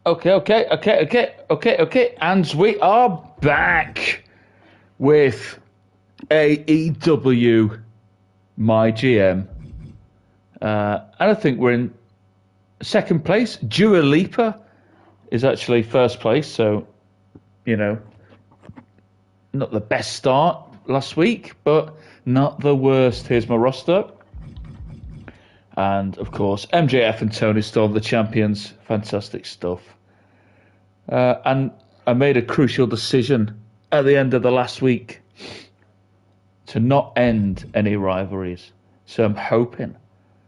Okay. And we are back with AEW MyGM. And I think we're in second place. Dua Lipa is actually first place, so, not the best start last week, but not the worst. Here's my roster. And, of course, MJF and Tony Storm, the champions. Fantastic stuff. And I made a crucial decision at the end of the last week to not end any rivalries. So I'm hoping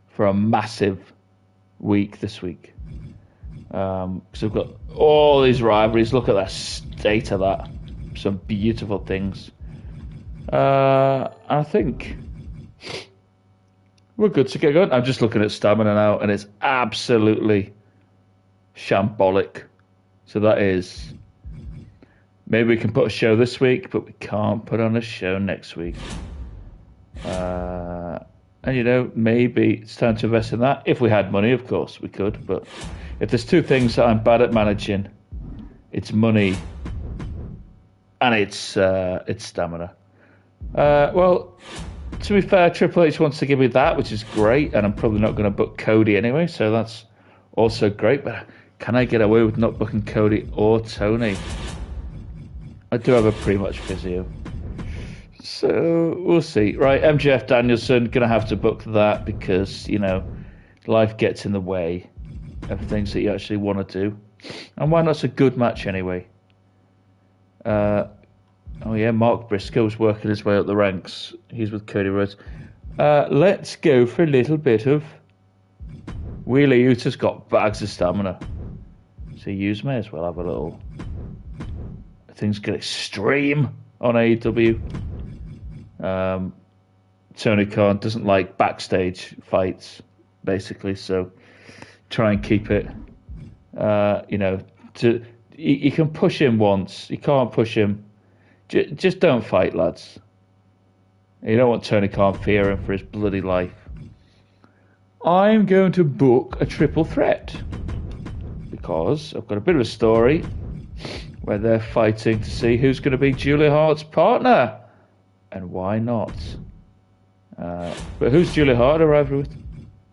for a massive week this week. Because I've got all these rivalries. Look at the state of that. Some beautiful things. I think we're good to get going. I'm just looking at stamina now, and it's absolutely shambolic. So that is... Maybe we can put a show this week, but we can't put on a show next week. And, maybe it's time to invest in that. If we had money, of course, we could. But if there's two things that I'm bad at managing, it's money and it's stamina. Well, to be fair, Triple H wants to give me that, which is great. And I'm probably not going to book Cody anyway, so that's also great. But can I get away with not booking Cody or Tony? I do have a pretty much physio. So we'll see. Right, MJF Danielson, going to have to book that because, life gets in the way of things that you actually want to do. And why not? It's a good match anyway. Mark Briscoe's working his way up the ranks. He's with Cody Rhodes. Let's go for a little bit of... Wheeler Utah's got bags of stamina. So you may as well have a little... Things get extreme on AEW. Tony Khan doesn't like backstage fights, basically, so try and keep it, you can push him once, you can't push him, just don't fight, lads. You don't want Tony Khan fearing for his bloody life. I'm going to book a triple threat, because I've got a bit of a story where they're fighting to see who's going to be Julia Hart's partner. And why not? But who's Julia Hart arrived with?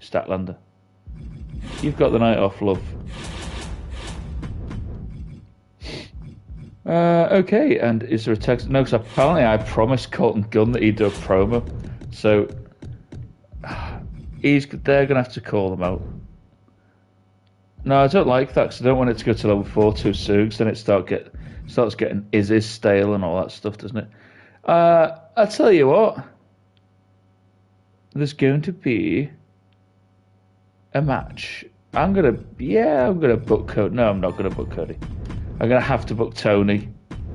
Statlander. You've got the night off, love. Okay, and is there a text? No, because apparently I promised Colton Gunn that he'd do a promo. So they're going to have to call them out. No, I don't like that because I don't want it to go to level 4 too soon, because then it starts getting is stale and all that stuff, doesn't it? I'll tell you what. There's going to be a match. I'm gonna book Cody. No, I'm not gonna book Cody. I'm gonna have to book Tony.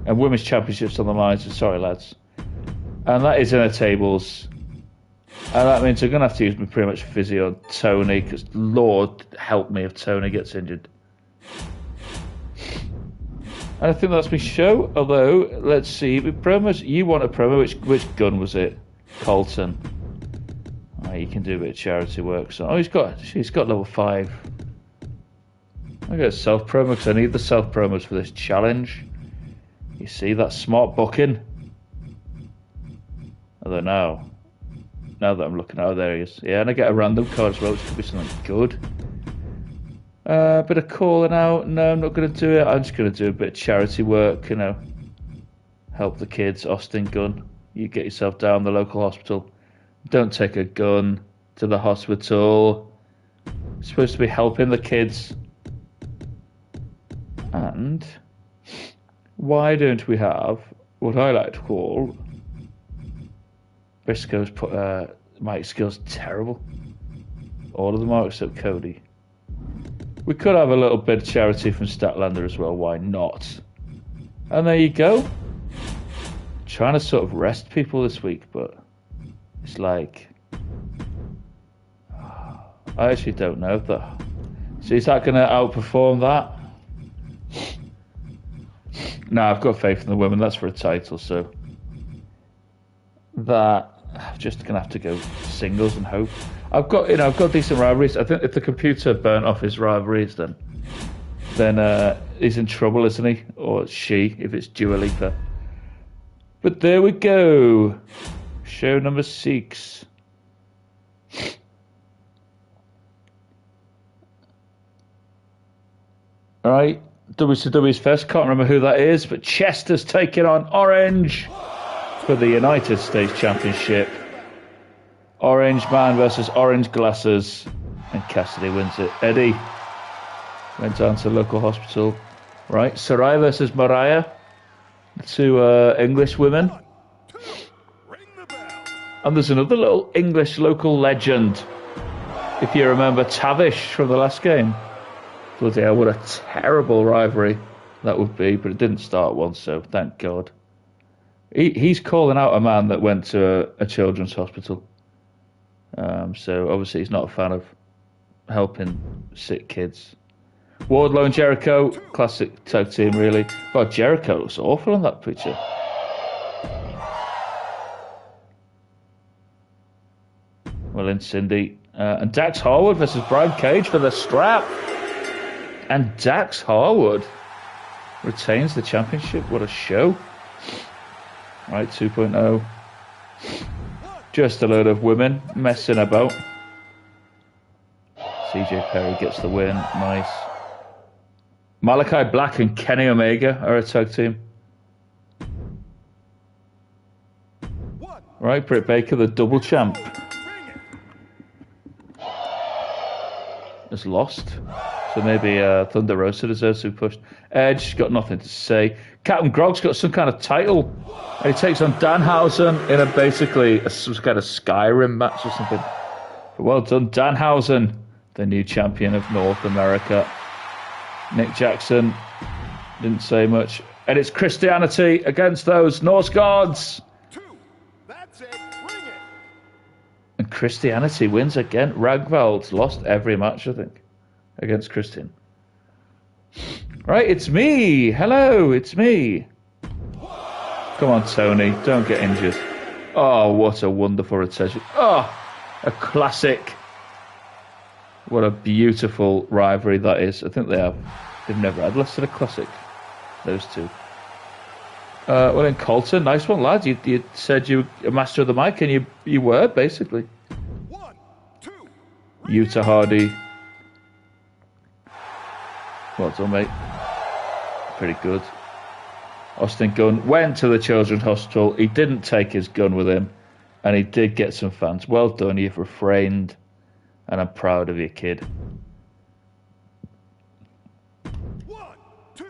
And Women's Championships on the line, so sorry, lads. And that is in the tables. And that means I'm gonna have to use my pretty much physio on Tony, because Lord help me if Tony gets injured. And I think that's my show. Although, let's see, with promos, you want a promo? Which gun was it? Colton. Oh, you can do a bit of charity work. So, he's got level 5. I got a self promo because I need the self promos for this challenge. You see that smart booking? Although now that I'm looking, there he is. Yeah, and I get a random card as well, which could be something good. Bit of calling out. No, I'm not going to do it. I'm just going to do a bit of charity work, help the kids. Austin Gunn, you get yourself down the local hospital. Don't take a gun to the hospital. You're supposed to be helping the kids. And why don't we have what I like to call Briscoe's mic skills terrible. All of them are except Cody. We could have a little bit of charity from Statlander as well, why not? And there you go. Trying to sort of rest people this week, but it's like... I actually don't know if that... So is that going to outperform that? No, I've got faith in the women. That's for a title, so... That... I'm just going to have to go singles and hope. I've got decent rivalries. I think if the computer burnt off his rivalries, then then he's in trouble, isn't he? Or she, if it's Dua Lipa. But there we go. Show number 6. All right, WCW's first. Can't remember who that is, but Chester's taking on Orange for the United States Championship. Orange man versus orange glasses, and Cassidy wins it. Eddie went down to the local hospital. Right, Sarai versus Mariah, 2 English women. And there's another little English local legend. If you remember Tavish from the last game. Bloody hell, what a terrible rivalry that would be, but it didn't start one, so thank God. He's calling out a man that went to a children's hospital. So obviously he's not a fan of helping sick kids. Wardlow and Jericho, classic tag team, really. God, Jericho looks awful on that picture. Well, in Cindy. And Dax Harwood versus Brian Cage for the strap. And Dax Harwood retains the championship. What a show. Right, 2.0. Just a load of women messing about. CJ Perry gets the win. Nice. Malachi Black and Kenny Omega are a tag team. Right, Britt Baker, the double champ, has lost. So maybe Thunder Rosa deserves to be pushed. Edge got nothing to say. Captain Grog's got some kind of title. And he takes on Danhausen in basically some kind of Skyrim match or something. But well done, Danhausen, the new champion of North America. Nick Jackson didn't say much. And it's Christianity against those Norse gods. That's it. Bring it. And Christianity wins again. Ragvald's lost every match, I think, against Christian. Right, it's me. Hello, it's me. Come on, Tony, don't get injured. Oh, what a wonderful retention. Oh, a classic. What a beautiful rivalry that is. I think they've never had less than a classic, those two. Well, then Colton, nice one, lads. You said you were a master of the mic, and you were, basically. 1, 2. Utah Hardy. Well done, mate. Pretty good. Austin Gunn went to the children's hospital. He didn't take his gun with him, and he did get some fans. Well done, you've refrained, and I'm proud of you, kid. 1, 2.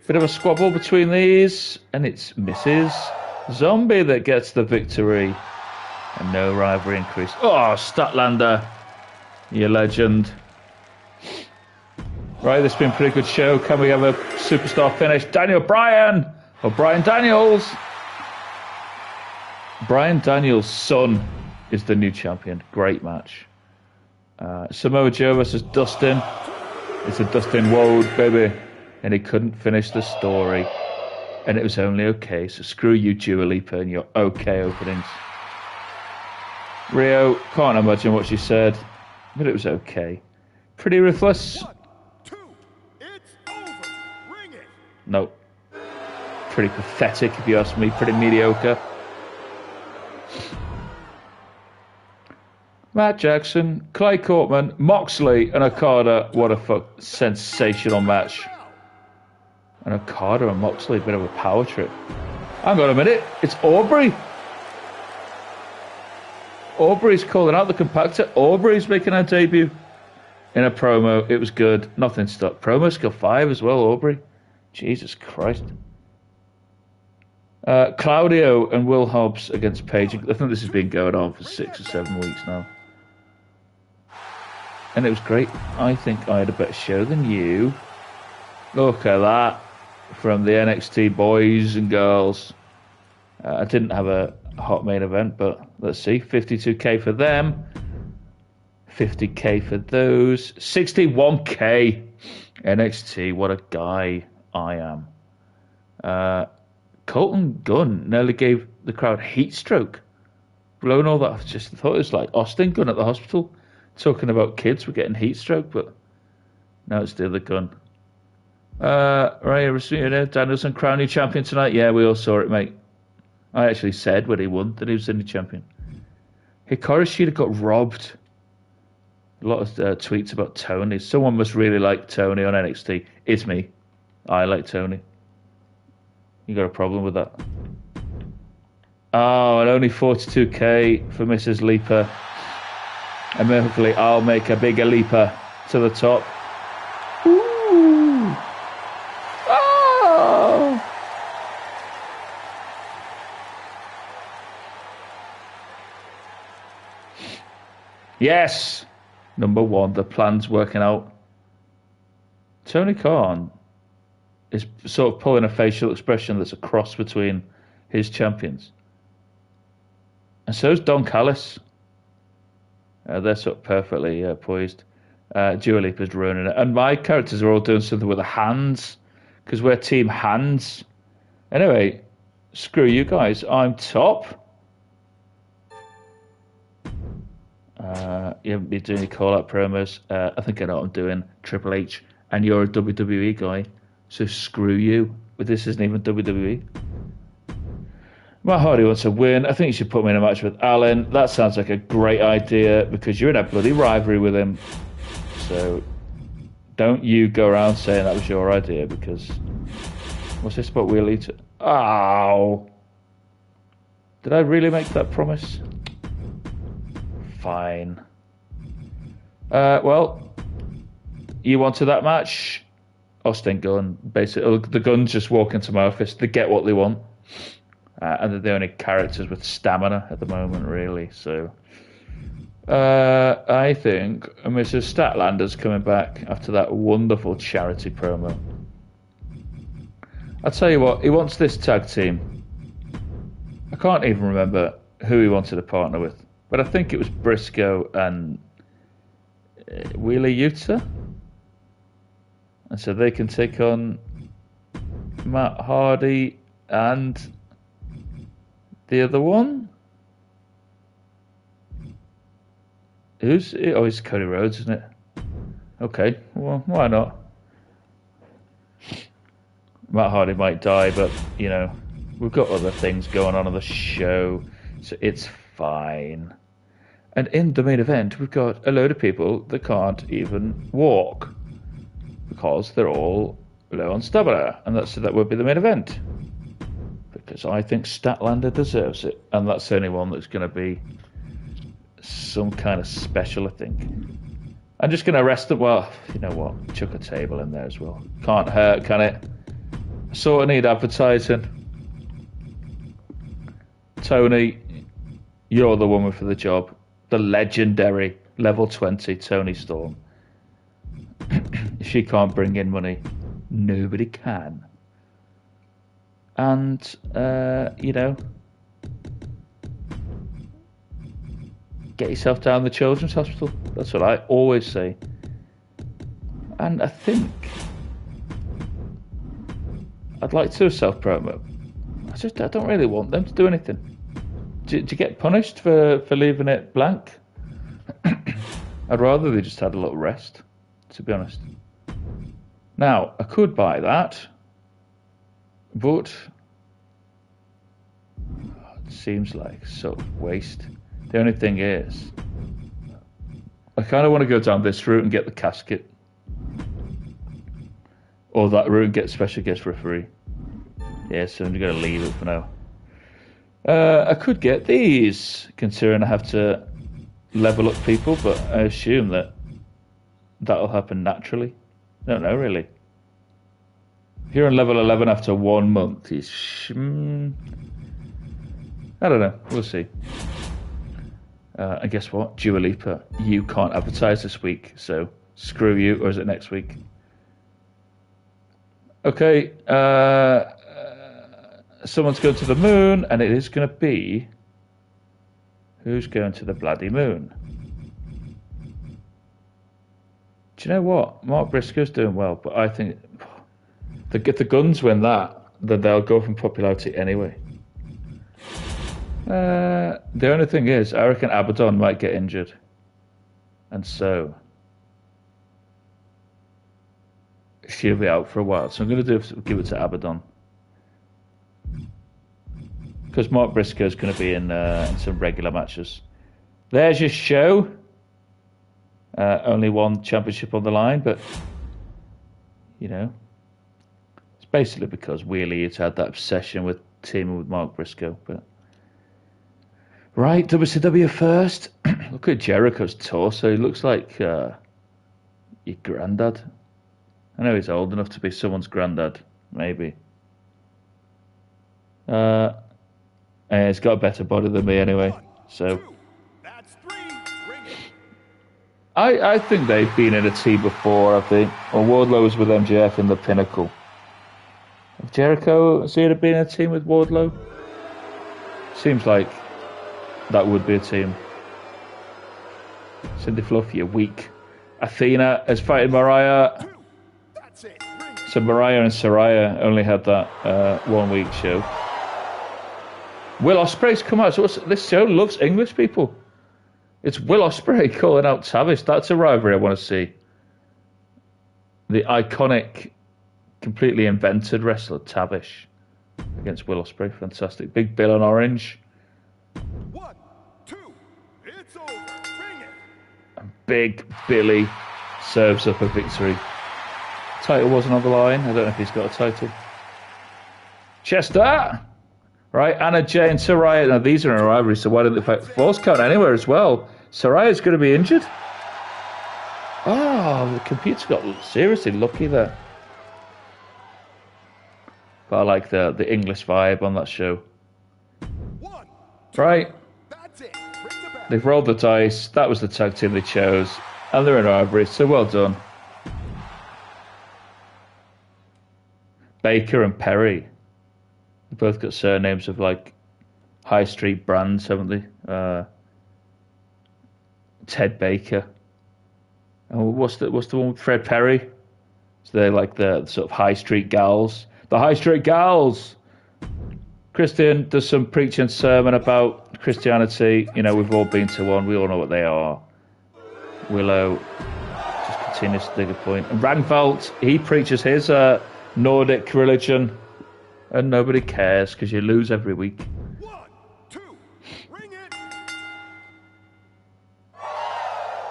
Bit of a squabble between these, and it's Mrs. Zombie that gets the victory. And no rivalry increase. Oh, Statlander, you legend. Right, this has been a pretty good show. Can we have a superstar finish? Daniel Bryan, or Bryan Daniels. Bryan Daniels' son is the new champion. Great match. Samoa Joe versus Dustin. It's a Dustin Woad, baby. And he couldn't finish the story. And it was only okay. So screw you, Dua Lipa, and your okay openings. Rio, can't imagine what she said, but it was okay. Pretty ruthless. 1, 2. It's over. Bring it. No. Pretty pathetic, if you ask me. Pretty mediocre. Matt Jackson, Clay Courtman, Moxley, and Okada. What a sensational match. And Okada and Moxley, a bit of a power trip. Hang on a minute, it's Aubrey. Aubrey's calling out the compactor. Aubrey's making her debut in a promo. It was good. Nothing stuck. Promo skill 5 as well, Aubrey. Jesus Christ. Claudio and Will Hobbs against Paige. I think this has been going on for 6 or 7 weeks now. And it was great. I think I had a better show than you. Look at that. From the NXT boys and girls. I didn't have a hot main event, but let's see. 52k for them. 50k for those. 61k. NXT. What a guy I am. Colton Gunn nearly gave the crowd heat stroke. Blown all that. I just thought it was like Austin Gunn at the hospital talking about kids were getting heat stroke, but now it's the other Gunn. Right, Danielson crown new champion tonight. Yeah, we all saw it, mate. I actually said when he won that he was the new champion. Hikaru Shida got robbed. A lot of tweets about Tony. Someone must really like Tony on NXT. It's me. I like Tony. You got a problem with that? Oh, and only 42k for Mrs. Leaper. And hopefully I'll make a bigger leaper to the top. Ooh. Oh. Yes. Number one, the plan's working out. Tony Khan is sort of pulling a facial expression that's a cross between his champions. And so is Don Callis. They're sort of perfectly poised. Dua Lipa's ruining it. And my characters are all doing something with the hands, because we're team hands. Anyway, screw you guys. I'm top. You haven't been doing any call-out promos. I think I know what I'm doing. Triple H. And you're a WWE guy. So screw you. But this isn't even WWE. Matt Hardy wants to win. I think you should put me in a match with Alan. That sounds like a great idea because you're in a bloody rivalry with him. So don't you go around saying that was your idea because... What's this about Wheel Eater? Ow! Did I really make that promise? Fine. Well, you wanted that match? Austin Gunn. Basically, the Guns just walk into my office. They get what they want. And they're the only characters with stamina at the moment, really. So, I think Mrs. Statlander's coming back after that wonderful charity promo. I'll tell you what, he wants this tag team. I can't even remember who he wanted to partner with, but I think it was Briscoe and Wheeler Yuta. And so they can take on Matt Hardy and... the other one? Who's... Oh, it's Cody Rhodes, isn't it? Okay, well, why not? Matt Hardy might die, but, you know, we've got other things going on the show, so it's fine. And in the main event, we've got a load of people that can't even walk because they're all low on stamina, and that would be the main event. Because I think Statlander deserves it, and that's the only one that's going to be some kind of special, I think. I'm just going to arrest them. Well, you know what? Chuck a table in there as well. Can't hurt, can it? Sort of need advertising. Tony, you're the woman for the job. The legendary level 20 Tony Storm. If she can't bring in money, nobody can. And, you know, get yourself down the children's hospital. That's what I always say. And I think I'd like to do a self-promo. I don't really want them to do anything. Do you get punished for leaving it blank? I'd rather they just had a little rest, to be honest. Now, I could buy that. But it seems like sort of waste. The only thing is, I kind of want to go down this route and get the casket. Or that route and get special guest referee. Yeah, so I'm going to leave it for now. I could get these, considering I have to level up people, but I assume that'll happen naturally. I don't know, really. If you're on level 11 after 1 month, I don't know. We'll see. And guess what? Dua Lipa, you can't advertise this week, so screw you, or is it next week? Okay, someone's going to the moon, and it is going to be... Who's going to the bloody moon? Do you know what? Mark Briscoe's doing well, but I think... If the Guns win that, then they'll go from popularity anyway. The only thing is, I reckon Abaddon might get injured. And so... she'll be out for a while. So I'm going to give it to Abaddon. Because Mark Briscoe's going to be in some regular matches. There's your show. Only one championship on the line, but, you know, it's basically because Wheelie has had that obsession with teaming with Mark Briscoe. But right, WCW first. Look at Jericho's torso. He looks like your granddad. I know he's old enough to be someone's granddad, maybe. And he's got a better body than me anyway. So I think they've been in a team before, I think. Or Wardlow was with MJF in the Pinnacle. Jericho, has he been in a team with Wardlow? Seems like that would be a team. Cindy Fluff, you're weak. Athena is fighting Mariah. So Mariah and Saraya only had that 1 week show. Will Ospreay's come out. So this show loves English people. It's Will Ospreay calling out Tavish. That's a rivalry I want to see. The iconic, completely invented wrestler Tavish against Will Ospreay. Fantastic. Big Bill on orange. 1, 2, it's over. Bring it. And Big Billy serves up a victory. Title wasn't on the line. I don't know if he's got a title. Chester! Right, Anna Jay and Saraya. Now, these are in a rivalry, so why don't they fight Falls Count anywhere as well? Saraya's going to be injured. Oh, the computer got seriously lucky there. But I like the English vibe on that show. 1, 2, right. That's it. Bring the back. They've rolled the dice. That was the tag team they chose. And they're in a rivalry, so well done. Baker and Perry. They've both got surnames of like high street brands, haven't they? Ted Baker. And what's the one with Fred Perry? So they're like the sort of high street gals. The high street gals. Christian does some preaching sermon about Christianity. You know, we've all been to one. We all know what they are. Willow just continues to dig a point. And Rangvalt, he preaches his Nordic religion. And nobody cares because you lose every week. 1, 2, ring it.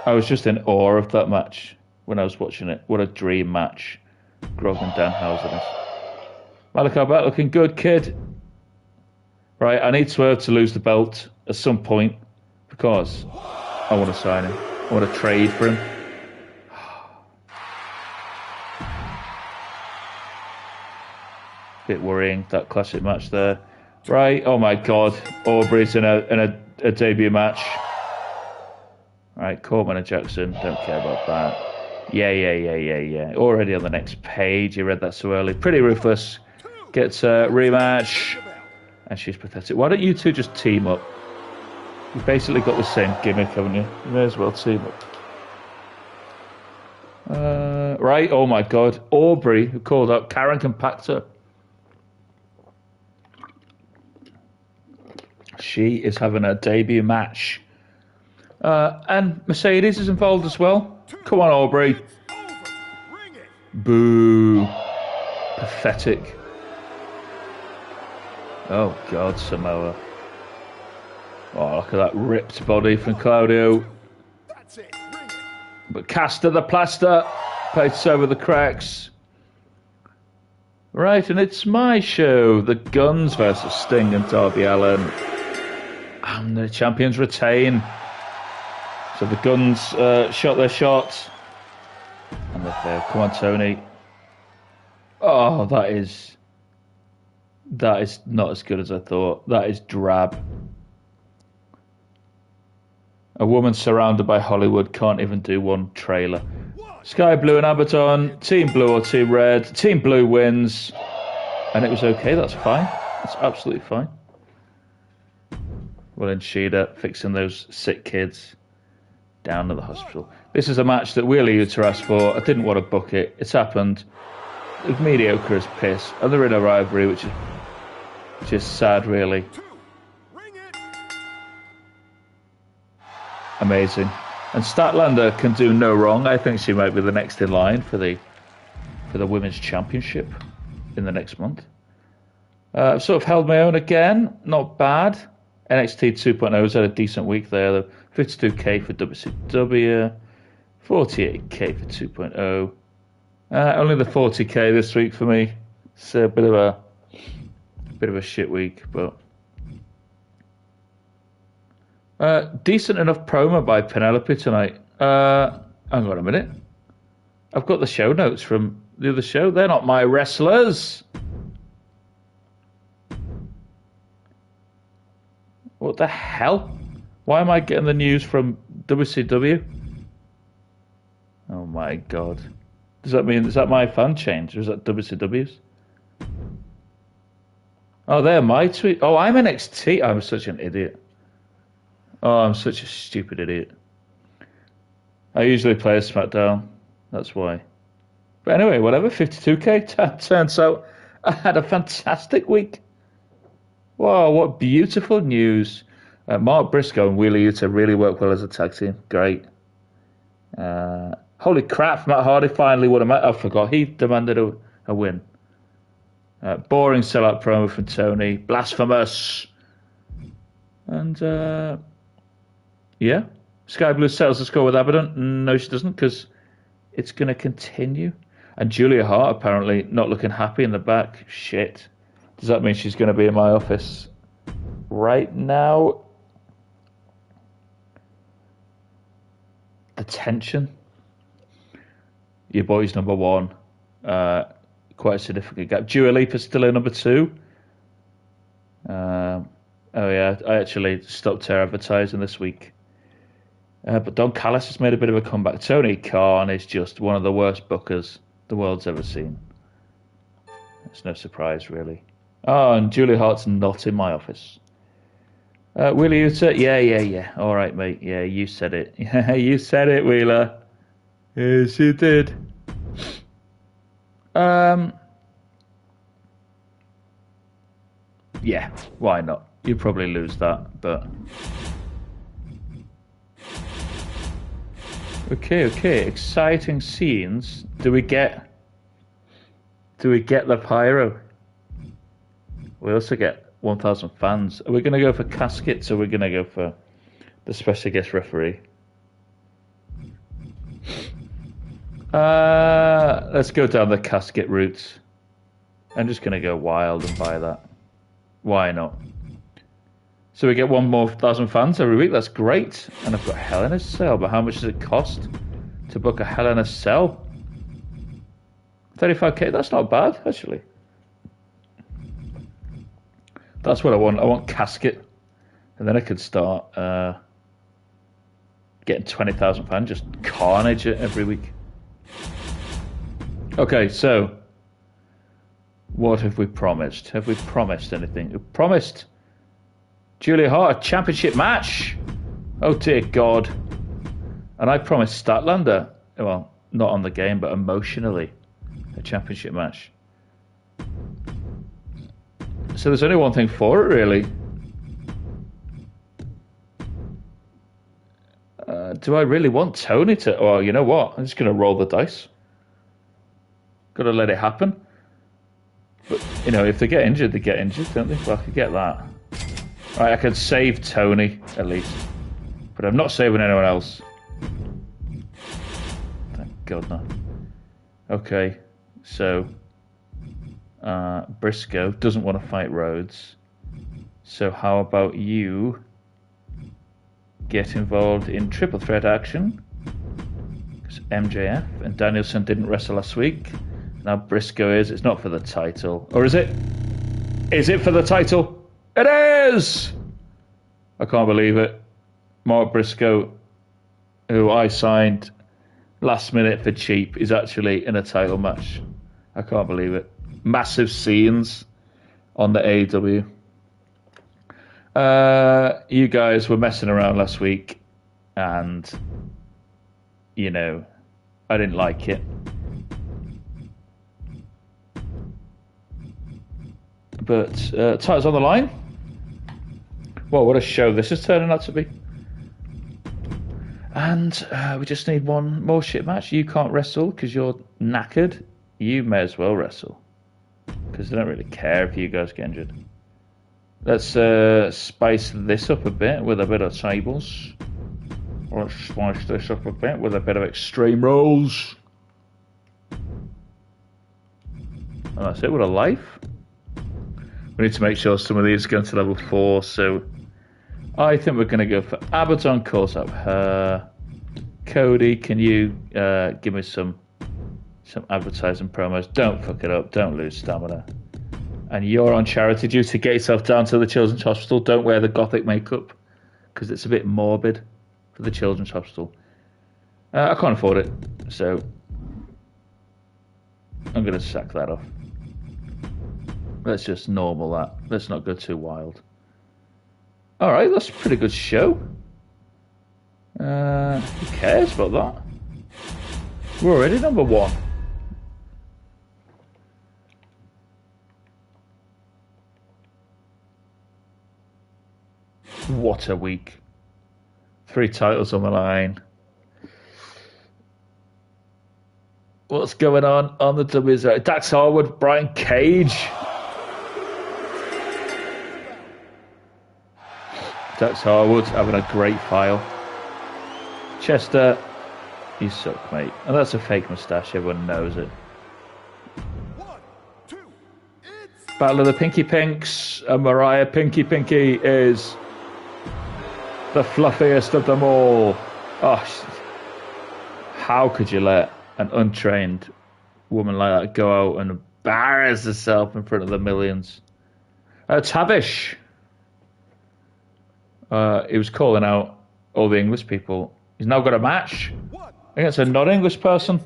I was just in awe of that match when I was watching it. What a dream match. Grog and Danhausen is. Malachi Black looking good, kid. Right, I need Swerve to lose the belt at some point because I want to sign him. I want to trade for him. Bit worrying, that classic match there. Right, oh my god, Aubrey's in a debut match. Right, Coleman and Jackson, don't care about that. Yeah. Already on the next page, you read that so early. Pretty Ruthless gets a rematch. And she's pathetic. Why don't you two just team up? You've basically got the same gimmick, haven't you? You may as well team up. Right, oh my god. Aubrey, who called out Karen Compactor. She is having a debut match. And Mercedes is involved as well. Come on, Aubrey. Boo. Pathetic. Oh, God, Samoa. Oh, look at that ripped body from Claudio. But Caster the Plaster paints over the cracks. Right, and it's my show. The Guns versus Sting and Darby Allin. And the champions retain. So the Guns shot their shot. And they fail. Come on, Tony. Oh, that is not as good as I thought. That is drab. A woman surrounded by Hollywood can't even do one trailer. Sky Blue and Abaddon. Team Blue or Team Red. Team Blue wins. And it was okay. That's fine. That's absolutely fine. Will and Shida fixing those sick kids down at the hospital. This is a match that Wheeler Yuta asked for. I didn't want to book it. It's happened. It's mediocre as piss. And they're in a rivalry, which is just sad, really. Amazing. And Statlander can do no wrong. I think she might be the next in line for the for the Women's Championship in the next month. I've sort of held my own again. Not bad. NXT 2.0 has had a decent week there. The 52k for WCW, 48k for 2.0. Only the 40k this week for me. It's a bit of a shit week, but decent enough promo by Penelope tonight. Hang on a minute. I've got the show notes from the other show. They're not my wrestlers. What the hell? Why am I getting the news from WCW? Oh my god. Does that mean, is that my fan change or is that WCW's? Oh, they're my tweet. Oh, I'm NXT. I'm such an idiot. Oh, I'm such a stupid idiot. I usually play a SmackDown. That's why. But anyway, whatever. 52k. Turns out I had a fantastic week. Wow, what beautiful news. Mark Briscoe and Wheeler Yuta really work well as a tag team. Great. Holy crap, Matt Hardy finally won a match. I forgot. He demanded a win. Boring sellout promo from Tony. Blasphemous. And, yeah. Sky Blue settles the score with Abaddon. No, she doesn't, because it's going to continue. And Julia Hart apparently not looking happy in the back. Shit. Does that mean she's going to be in my office right now? The tension. Your boy's number one. Quite a significant gap. Dua Lipa's still in number two. Oh yeah, I actually stopped her advertising this week. But Don Callis has made a bit of a comeback. Tony Khan is just one of the worst bookers the world's ever seen. It's no surprise, really. Oh, and Julia Hart's not in my office. Wheeler Yuta? Yeah. All right, mate. Yeah, you said it. Yeah, you said it, Wheeler. Yes, you did. Yeah, why not? You probably lose that, but... Okay. Exciting scenes. Do we get the pyro? We also get 1,000 fans. Are we going to go for caskets or are we going to go for the special guest referee? Let's go down the casket route. I'm just going to go wild and buy that. Why not? So we get 1,000 fans every week. That's great. And I've got Hell in a Cell. But how much does it cost to book a Hell in a Cell? 35k. That's not bad, actually. That's what I want. I want casket. And then I could start getting 20,000 fans. Just carnage it every week. Okay, so what have we promised? Have we promised anything? We promised Julia Hart a championship match. Oh dear God. And I promised Statlander, well, not on the game, but emotionally, a championship match. So there's only one thing for it, really. Do I really want Tony to... Well, you know what? I'm just going to roll the dice. Got to let it happen. But, you know, if they get injured, they get injured, don't they? Well, I could get that. Right, I could save Tony, at least. But I'm not saving anyone else. Thank God, no. Okay, so... Briscoe doesn't want to fight Rhodes. So how about you get involved in triple threat action? Because MJF and Danielson didn't wrestle last week. Now Briscoe is. It's not for the title. Or is it? Is it for the title? It is! I can't believe it. Mark Briscoe, who I signed last minute for cheap, is actually in a title match. I can't believe it. Massive scenes on the AEW. You guys were messing around last week, and, you know, I didn't like it. But titles on the line. Well, what a show this is turning out to be. And we just need one more shit match. You can't wrestle because you're knackered. you may as well wrestle. Because they don't really care if you guys get injured. Let's spice this up a bit with a bit of tables. Let's spice this up a bit with a bit of extreme rules. And that's it with a life. We need to make sure some of these go to level 4, so I think we're going to go for Abaddon calls up her. Cody, can you give me some advertising promos? Don't fuck it up. Don't lose stamina. And you're on charity duty. Get yourself down to the Children's Hospital. Don't wear the gothic makeup because it's a bit morbid for the Children's Hospital. I can't afford it, so I'm going to sack that off. Let's just normal that. Let's not go too wild. Alright, that's a pretty good show. Who cares about that? We're already number 1. What a week. 3 titles on the line. What's going on the W's? Dax Harwood, Brian Cage. Dax Harwood having a great file. Chester, you suck, mate. And that's a fake moustache, everyone knows it. 1, 2, it's Battle of the Pinky Pinks, and Mariah Pinky is the fluffiest of them all. Oh, how could you let an untrained woman like that go out and embarrass herself in front of the millions? Tavish. He was calling out all the English people. He's now got a match against a non-English person.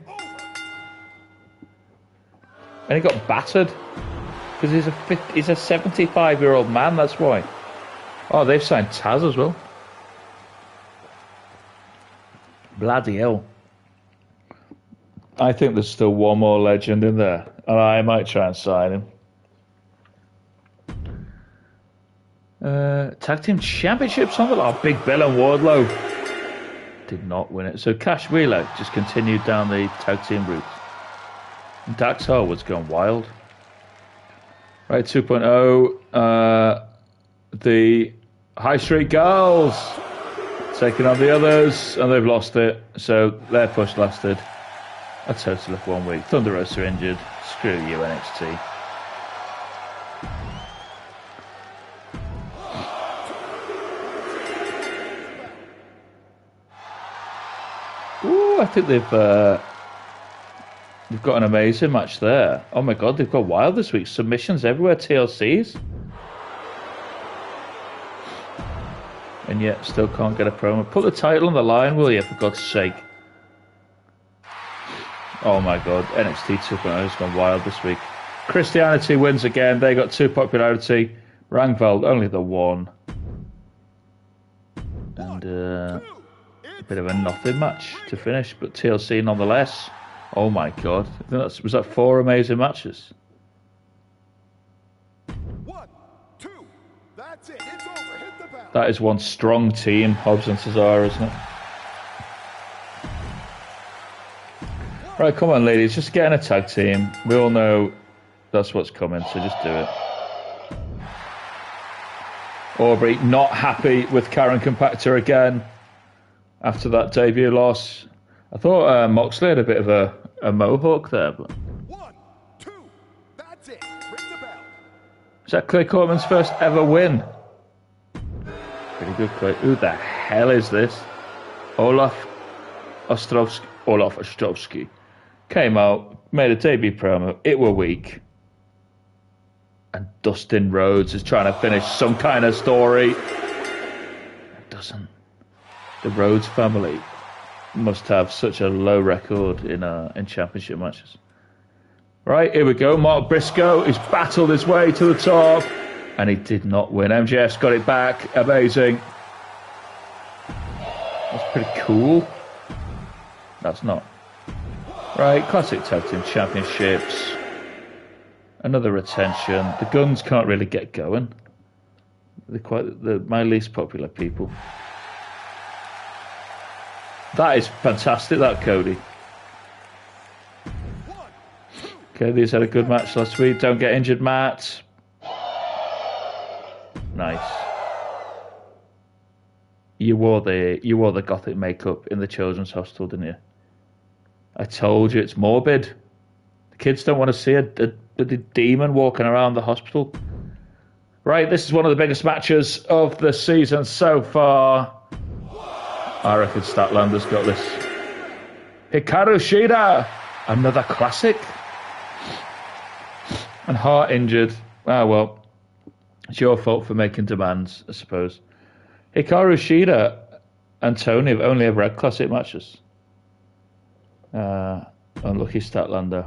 And he got battered. Because he's a 75-year-old man, that's why. Oh, they've signed Taz as well. Bloody hell. I think there's still one more legend in there. And I might try and sign him. Tag Team Championships on the line. Big Bill and Wardlow did not win it. So Cash Wheeler just continued down the tag team route. And Dax Harwood's gone wild. Right, 2.0. The High Street Girls taking on the others, and they've lost it. So their push lasted a total of 1 week. Thunder Rosa injured. Screw you, NXT. I think they've got an amazing match there. Oh my god, they've got wild this week. Submissions everywhere, TLCs. And yet still can't get a promo. Put the title on the line, will you, for God's sake? Oh my god, NXT 2.0 has gone wild this week. Christianity wins again. They got 2 popularity. Rangvald only the 1. And a bit of a nothing match to finish, but TLC nonetheless. Oh my god, was that 4 amazing matches? 1, 2, that's it. It's over. Hit the bell. That is one strong team, Hobbs and Cesaro, isn't it? Right, come on, ladies, just get in a tag team. We all know that's what's coming, so just do it. Aubrey not happy with Karen Compactor again after that debut loss. I thought Moxley had a bit of a mohawk there. But 1, 2, that's it. Ring the bell. is that Clay Courtman's first ever win? Pretty good, Clay. Who the hell is this? Olaf Ostrovsky came out, made a debut promo. It were weak. And Dustin Rhodes is trying to finish some kind of story. It doesn't. The Rhodes family must have such a low record in championship matches. Right, here we go. Mark Briscoe has battled his way to the top, and he did not win. MJF's got it back. Amazing. That's pretty cool. That's not. Right, Classic Tag Team Championships. Another retention. The Guns can't really get going. They're my least popular people. That is fantastic, that Cody. 1, 2, Okay, these had a good match last week. Don't get injured, Matt. Nice. You wore the gothic makeup in the children's hospital, didn't you? I told you it's morbid. The kids don't want to see a demon walking around the hospital. Right, this is one of the biggest matches of the season so far. I reckon Statlander's got this. Hikaru Shida, another classic. And Hart injured. Ah, well, it's your fault for making demands, I suppose. Hikaru Shida and Tony have only ever had classic matches. Unlucky Statlander.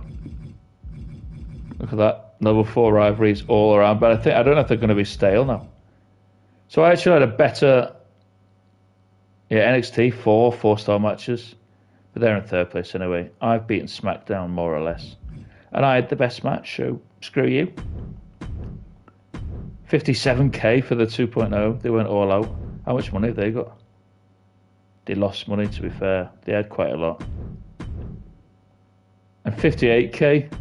Look at that. Level 4 rivalries all around. But I don't know if they're going to be stale now. So I actually had a better... Yeah, NXT, 4-star matches. But they're in third place anyway. I've beaten SmackDown more or less. And I had the best match, so screw you. 57k for the 2.0. They went all out. How much money have they got? They lost money, to be fair. They had quite a lot. And 58k.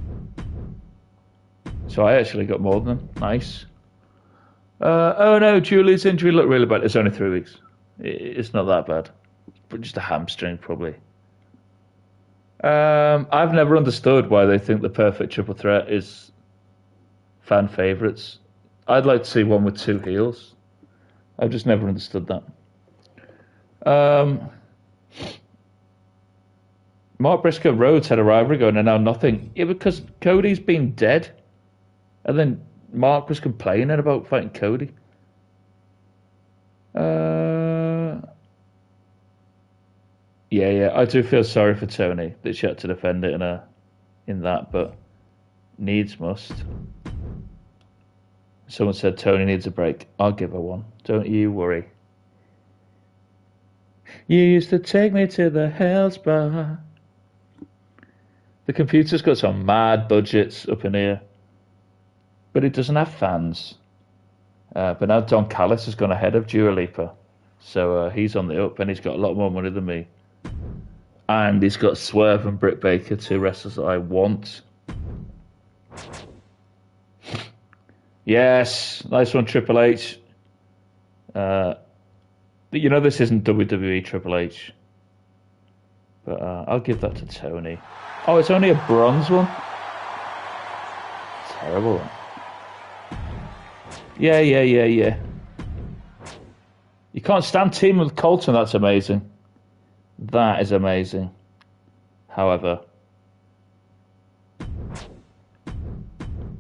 So I actually got more than them. Nice. Oh no, Julie's injury looked really bad. It's only 3 weeks. It's not that bad. But just a hamstring, probably. I've never understood why they think the perfect triple threat is fan favourites. I'd like to see one with 2 heels. I've just never understood that. Mark Briscoe Rhodes had a rivalry going and now nothing. Yeah, because Cody's been dead. And then Mark was complaining about fighting Cody. Yeah, I do feel sorry for Tony that she had to defend it in that, but needs must. Someone said Tony needs a break. I'll give her one. Don't you worry. You used to take me to the Hell's Bar. The computer's got some mad budgets up in here. But it doesn't have fans. But now Don Callis has gone ahead of Dua Lipa. So he's on the up and he's got a lot more money than me. And he's got Swerve and Britt Baker, 2 wrestlers that I want. Yes, nice one, Triple H. You know this isn't WWE Triple H. But I'll give that to Tony. Oh, it's only a bronze one? Terrible one. Yeah. You can't stand teaming with Colton, that's amazing. That is amazing. However,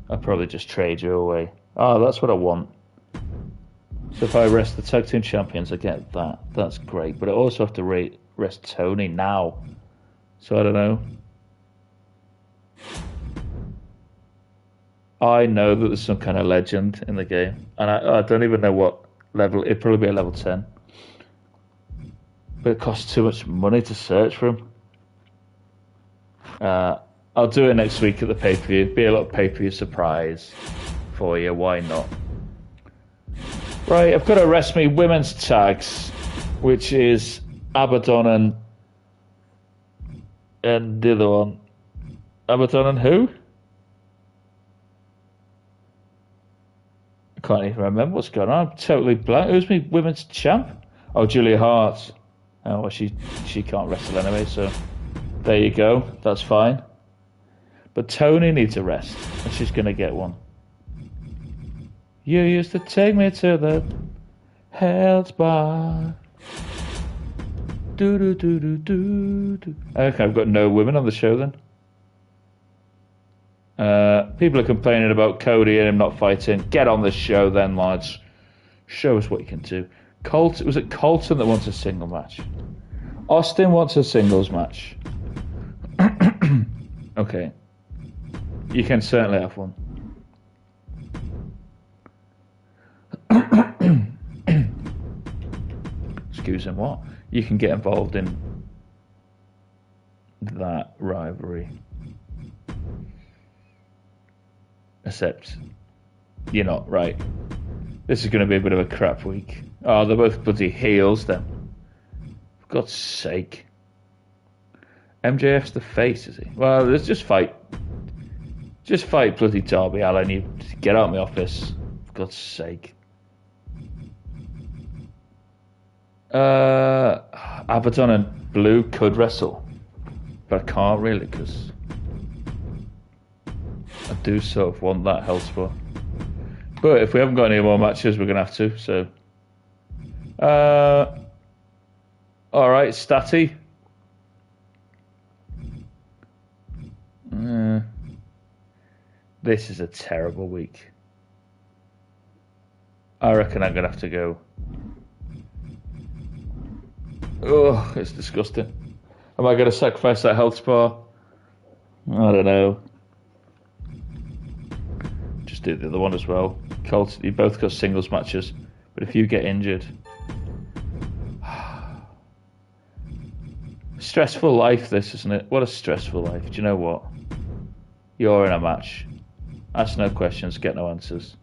I'll probably just trade you away. Oh, that's what I want. So if I rest the tag team champions, I get that. That's great. But I also have to rest Tony now. So I don't know. I know that there's some kind of legend in the game. And I don't even know what level. It'd probably be a level 10. But it costs too much money to search for him. I'll do it next week at the pay-per-view. Be a little pay-per-view surprise for you. Why not? Right, I've got to rest me women's tags, which is Abaddon and the other one. Abaddon and who? I can't even remember what's going on. I'm totally blank. Who's my women's champ? Oh, Julia Hart. Oh, well, she can't wrestle anyway, so there you go. That's fine. But Tony needs a rest, and she's going to get one. You used to take me to the Hell's Bar. Do. Okay, I've got no women on the show then. People are complaining about Cody and him not fighting. Get on the show then, lads. Show us what you can do. Was it Colton that wants a single match? Austin wants a singles match. Okay. You can certainly have one. Excuse him, what? You can get involved in that rivalry. Except you're not, right? This is going to be a bit of a crap week. Oh, they're both bloody heels then. For God's sake. MJF's the face, is he? Well, let's just fight Just fight bloody Darby Allin. You get out of my office. For God's sake. Abaddon and Blue could wrestle. But I can't really because I do sort of want that health spot. But if we haven't got any more matches, we're going to have to. So, alright, Statty. This is a terrible week. I reckon I'm going to have to go. Oh, it's disgusting. Am I going to sacrifice that health spa? I don't know. Just do the other one as well. Colt, you both got singles matches. But if you get injured... Stressful life, this, isn't it? What a stressful life. Do you know what? You're in a match. Ask no questions, get no answers.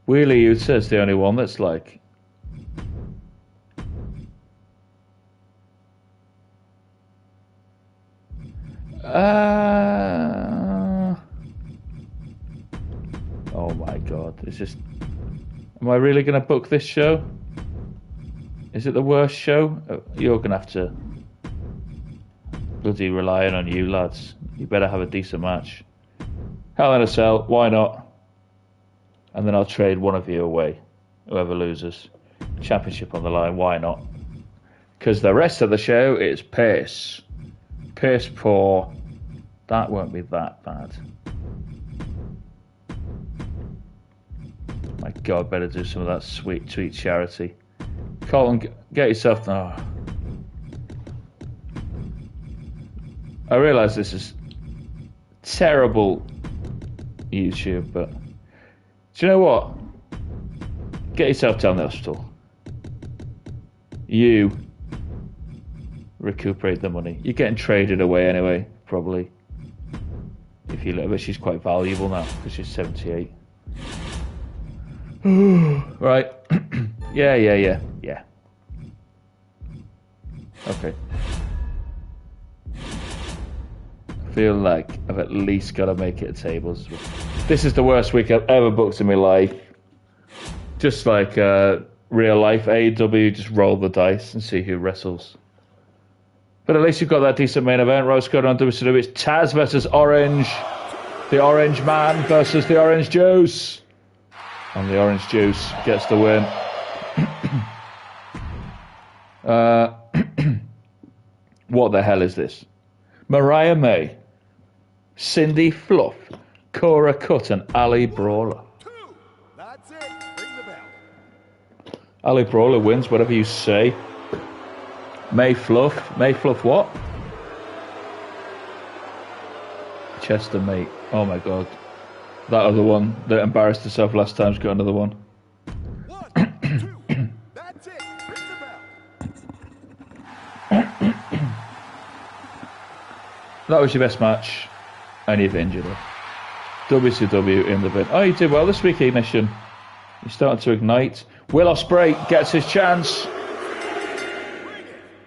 Wheelie Yuta is the only one that's like... Oh my god, it's just... Am I really going to book this show? Is it the worst show? You're going to have to... Bloody relying on you, lads. You better have a decent match. Hell in a Cell, why not? And then I'll trade one of you away. Whoever loses. Championship on the line, why not? Because the rest of the show is piss. Piss poor. That won't be that bad. My God, better do some of that sweet charity. Colin, get yourself... Oh. I realise this is terrible YouTube, but do you know what? Get yourself down the hospital. You recuperate the money. You're getting traded away anyway, probably. If you look at her, she's quite valuable now because she's 78. Right. Yeah. Okay. I feel like I've at least got to make it a tables. This is the worst week I've ever booked in my life. Just like real life AEW, just roll the dice and see who wrestles. But at least you've got that decent main event. What's going on WWE? It's Taz versus Orange. The Orange Man versus the Orange Juice. And the Orange Juice gets the win. What the hell is this? Mariah May, Cindy Fluff, Cora Cut, and Ali Brawler. That's it. Ring the bell. Ali Brawler wins, whatever you say. May Fluff what? Chester Mate. Oh my God. That other one that embarrassed herself last time's got another one. 1, 2, that's it. Ring the bell. That was your best match, and you've injured her. WCW in the bin. Oh, you did well this week, Ignition. You're starting to ignite. Will Ospreay gets his chance.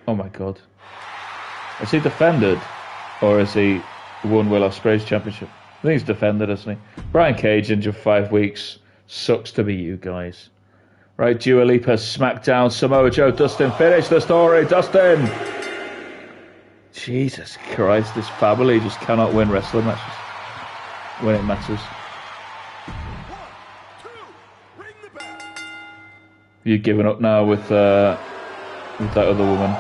Oh my God. Has he defended, or has he won Will Ospreay's championship? I think he's defended, hasn't he? Brian Cage injured 5 weeks. Sucks to be you guys. Right, Dua Lipa, SmackDown, Samoa Joe, Dustin, finish the story, Dustin! Jesus Christ, this family just cannot win wrestling matches when it matters. 1, 2, ring the bell. You've given up now with that other woman.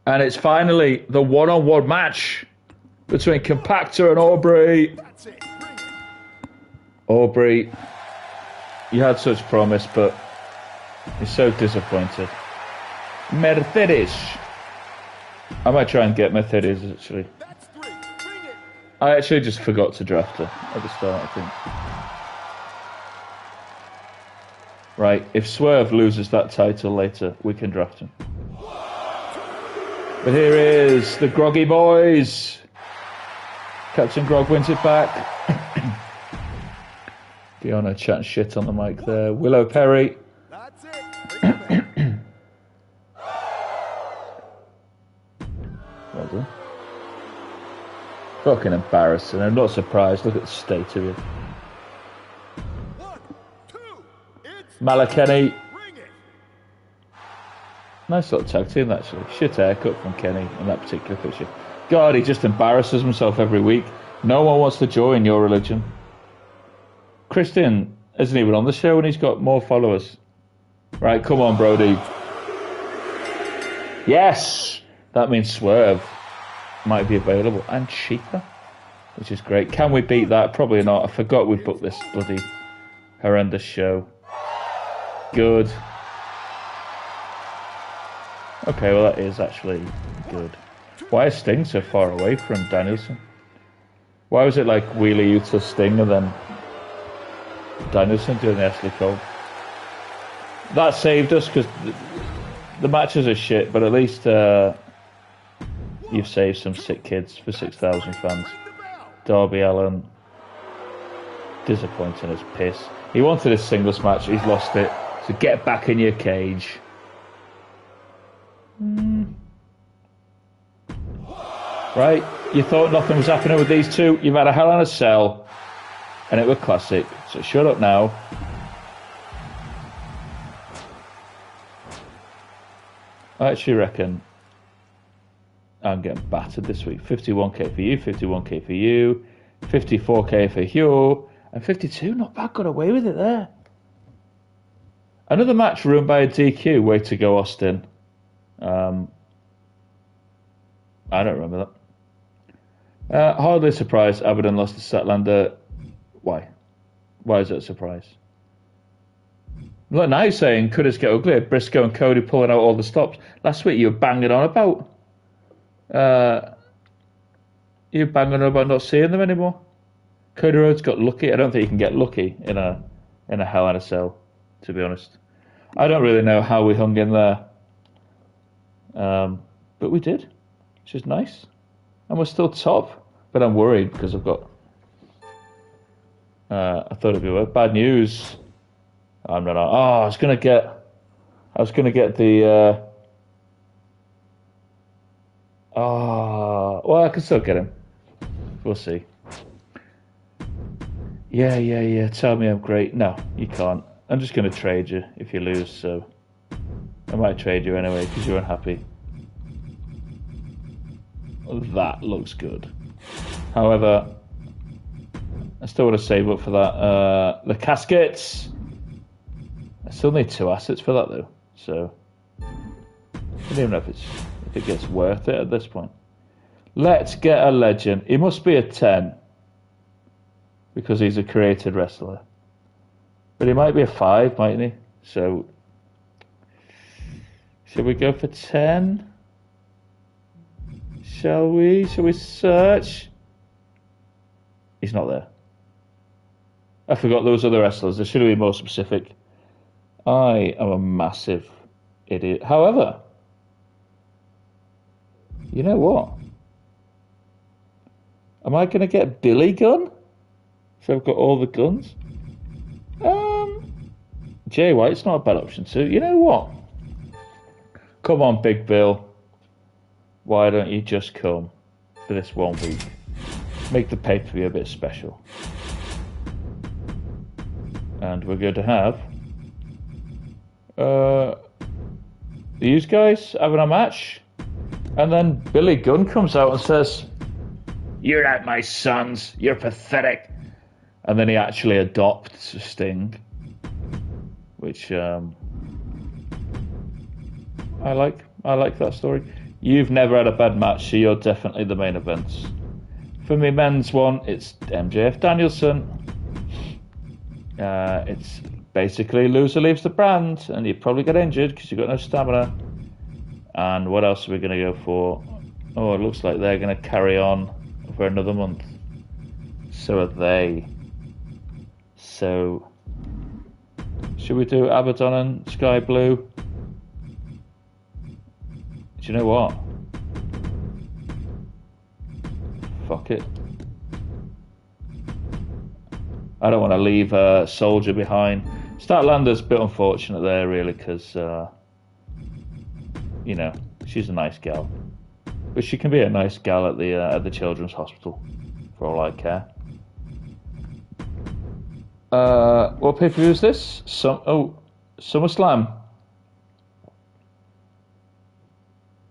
And it's finally the one-on-one match between Compactor and Aubrey. That's it. Ring it. Aubrey, you had such promise, but you're so disappointed. Mercedes. I might try and get Mercedes, actually. That's 3. Ring it. I actually just forgot to draft her at the start, I think. Right, if Swerve loses that title later, we can draft him. But here is the Groggy Boys. Captain Grog wins it back. Diona chatting shit on the mic there. Willow Perry. That's it. Ring the bell. Well done. Fucking embarrassing. I'm not surprised. Look at the state of it. 1, 2, it's Malakenny. Bring it. Nice little tag team, actually. Shit haircut from Kenny in that particular picture. God, he just embarrasses himself every week. No one wants to join your religion. Christian isn't even on the show and he's got more followers. Right, come on, Brody. Yes! That means Swerve might be available and cheaper, which is great. Can we beat that? Probably not. I forgot we booked this bloody horrendous show. Good. Okay, well that is actually good. Why is Sting so far away from Danielson? Why was it like Wheeler Yuta Sting and then Danielson doing the Ashley Cole? That saved us because the matches are shit, but at least you've saved some sick kids for 6,000 fans. Darby Allin, disappointing as piss. He wanted a singles match, he's lost it. So get back in your cage. Right, you thought nothing was happening with these two. You've had a Hell in a Cell, and it was classic. So shut up now. I actually reckon I'm getting battered this week. 51k for you, 51k for you, 54k for Hugh, and 52. Not bad, got away with it there. Another match run by a DQ. Way to go, Austin. I don't remember that. Hardly surprised Abaddon lost to Statlander. Why? Why is that a surprise? Look, now you're saying could it get uglier? Briscoe and Cody pulling out all the stops. Last week you were banging on about. You were banging on about not seeing them anymore. Cody Rhodes got lucky. I don't think you can get lucky in a Hell in a Cell, to be honest. I don't really know how we hung in there. But we did, which is nice. And we're still top. But I'm worried because I've got... I thought it'd be worth. Bad news. I'm not... Oh, I was going to get the... well, I can still get him. We'll see. Yeah. Tell me I'm great. No, you can't. I'm just going to trade you if you lose, so... I might trade you anyway because you're unhappy. That looks good. However, I still want to save up for that. The caskets. I still need 2 assets for that though, so I don't even know if it gets worth it at this point. Let's get a legend. He must be a 10 because he's a created wrestler, but he might be a 5, mightn't he? So should we go for 10? Shall we? Shall we search? He's not there. I forgot those other wrestlers. They should have been more specific. I am a massive idiot. However, you know what? Am I going to get Billy Gunn? So I've got all the guns. Jay White's not a bad option too. You know what? Come on, Big Bill. Why don't you just come for this 1 week? Make the pay-per-view a bit special. And we're going to have these guys having a match. And then Billy Gunn comes out and says, "You're not my sons. You're pathetic." And then he actually adopts Sting. Which I like. I like that story. You've never had a bad match, so you're definitely the main events. For me, men's one, it's MJF Danielson. It's basically loser leaves the brand, and you probably get injured because you've got no stamina. And what else are we going to go for? Oh, it looks like they're going to carry on for another month. So are they. So, should we do Abaddon and Sky Blue? Do you know what? Fuck it. I don't want to leave a Soldier behind. Statlander's a bit unfortunate there, really, because, you know, she's a nice gal. But she can be a nice gal at the children's hospital, for all I care. What pay-per-view is this? SummerSlam.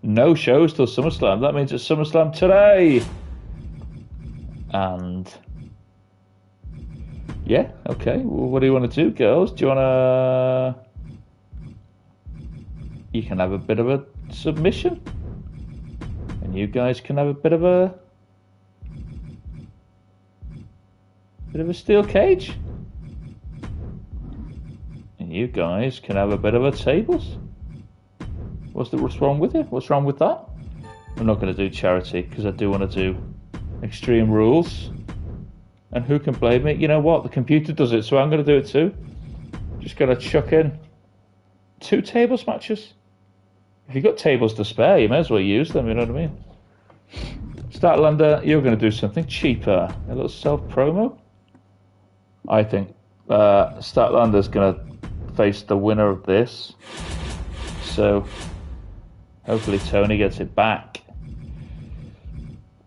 No shows till SummerSlam. That means it's SummerSlam today. And yeah, okay. Well, what do you want to do, girls? Do you want to? You can have a bit of a submission, and you guys can have a bit of a steel cage, and you guys can have a bit of a tables. What's wrong with it? What's wrong with that? I'm not going to do charity because I do want to do Extreme Rules. And who can blame me? You know what? The computer does it, so I'm going to do it too. Just going to chuck in 2 tables matches. If you've got tables to spare, you may as well use them, you know what I mean? Statlander, you're going to do something cheaper. A little self-promo? I think Statlander's going to face the winner of this. So hopefully Tony gets it back.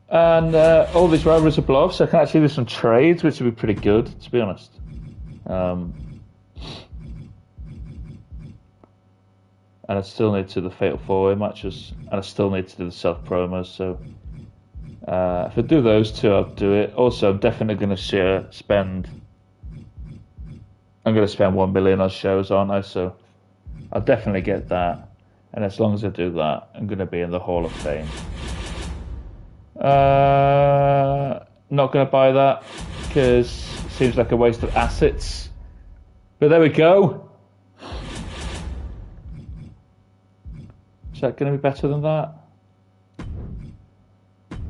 And all these rivalries are below, so I can actually do some trades, which would be pretty good, to be honest. And I still need to do the Fatal 4-Way matches, and I still need to do the self-promos, so if I do those 2, I'll do it. Also, I'm definitely going to spend 1 million on shows, aren't I? So I'll definitely get that, and as long as I do that, I'm going to be in the Hall of Fame. Not going to buy that because it seems like a waste of assets. But there we go. Is that going to be better than that? Do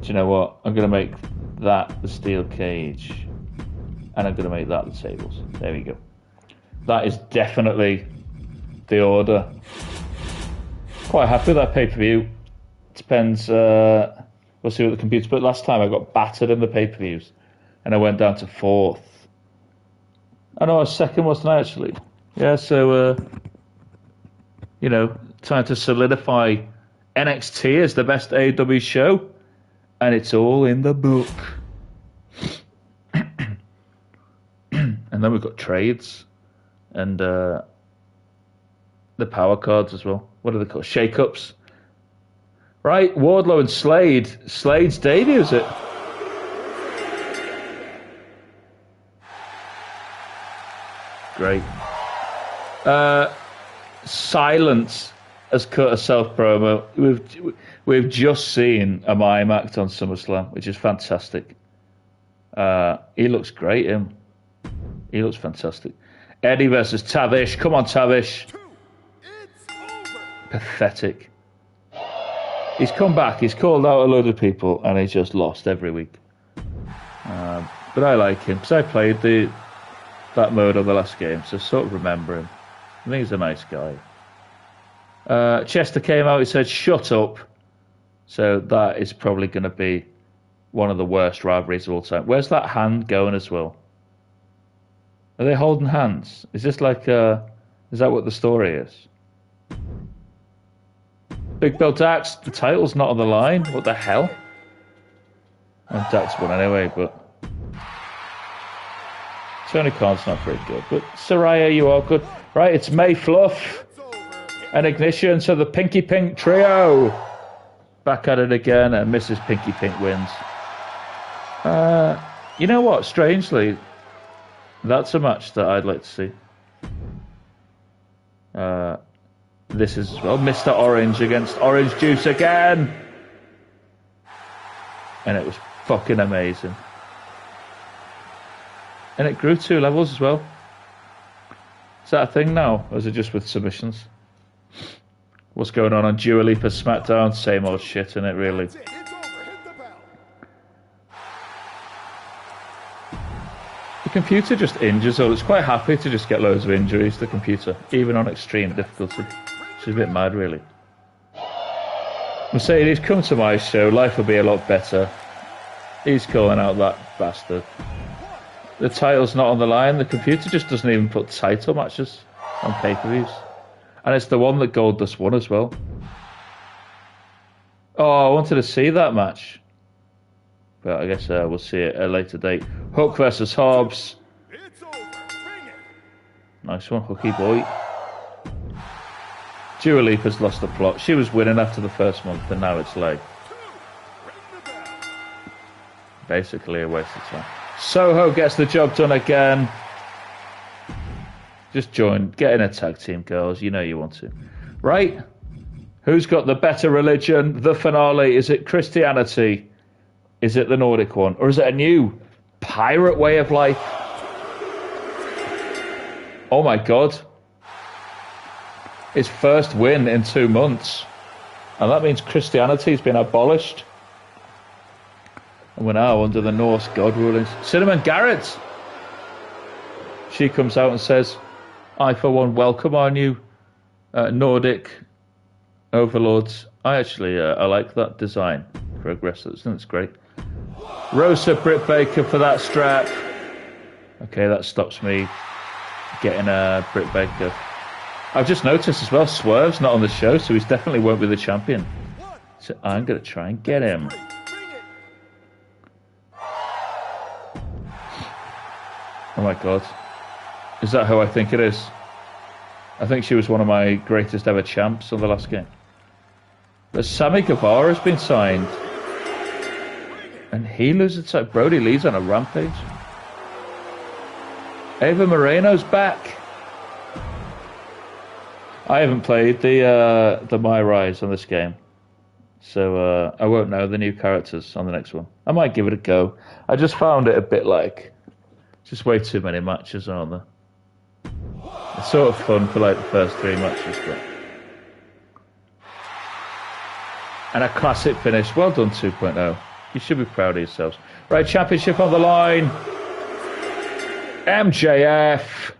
you know what? I'm going to make that the steel cage, and I'm going to make that the tables. There we go. That is definitely the order. Quite happy with that pay-per-view. Depends. We'll see what the computer. But last time I got battered in the pay-per-views, and I went down to 4th. I know I was 2nd, wasn't I, actually? Yeah. So time to solidify NXT as the best AEW show, and it's all in the book. And then we've got trades and the power cards as well. What are they called? Shake-ups. Right, Wardlow and Slade. Slade's debut, is it? Great. Silence has cut a self-promo. We've just seen a mime act on SummerSlam, which is fantastic. He looks great, him. He looks fantastic. Eddie versus Tavish. Come on, Tavish. Pathetic. He's come back, he's called out a load of people, and he's just lost every week. But I like him, because I played that mode on the last game, so I sort of remember him. I think he's a nice guy. Chester came out, he said, shut up. So that is probably going to be one of the worst rivalries of all time. Where's that hand going as well? Are they holding hands? Is this like, is that what the story is? Big Bill Dax, the title's not on the line. What the hell? Well, Dax won anyway, but Tony Khan's not very good. But Saraya, you are good. Right, it's May Fluff and Ignition, so the Pinky Pink trio back at it again, and Mrs. Pinky Pink wins. You know what? Strangely, that's a match that I'd like to see. This is as well. Mr. Orange against Orange Juice again. And it was fucking amazing. And it grew 2 levels as well. Is that a thing now? Or is it just with submissions? What's going on Dua Lipa's SmackDown? Same old shit, isn't it, really? The computer just injures all. It's quite happy to just get loads of injuries, the computer, even on extreme difficulty. She's a bit mad, really. Mercedes, come to my show. Life will be a lot better. He's calling out that bastard. The title's not on the line. The computer just doesn't even put title matches on pay-per-views. And it's the one that Goldust won as well. Oh, I wanted to see that match. But I guess we'll see it at a later date. Hook versus Hobbs. It's over. Bring it. Nice one, Hooky boy. Dua Lipa's lost the plot. She was winning after the first month, and now it's like basically a waste of time. Soho gets the job done again. Just join. Get in a tag team, girls. You know you want to. Right? Who's got the better religion? The finale. Is it Christianity? Is it the Nordic one? Or is it a new pirate way of life? Oh my God. His first win in 2 months. And that means Christianity's been abolished. And we're now under the Norse god rulings. Cinnamon Garrett. She comes out and says, I, for one, welcome our new Nordic overlords. I like that design for aggressors. That's great. Rosa Britt Baker for that strap. Okay, that stops me getting Britt Baker. I've just noticed as well, Swerve's not on the show, so he's definitely won't be the champion. So I'm going to try and get him. Oh my God. Is that who I think it is? I think she was one of my greatest ever champs on the last game. But Sammy Guevara has been signed. And he loses to Brody Lee's on a rampage. Ava Moreno's back. I haven't played the My Rise on this game, so I won't know the new characters on the next one. I might give it a go. I just found it a bit like just way too many matches, aren't there? It's sort of fun for like the first 3 matches, but and a classic finish. Well done, 2.0. You should be proud of yourselves. Right, championship on the line. MJF,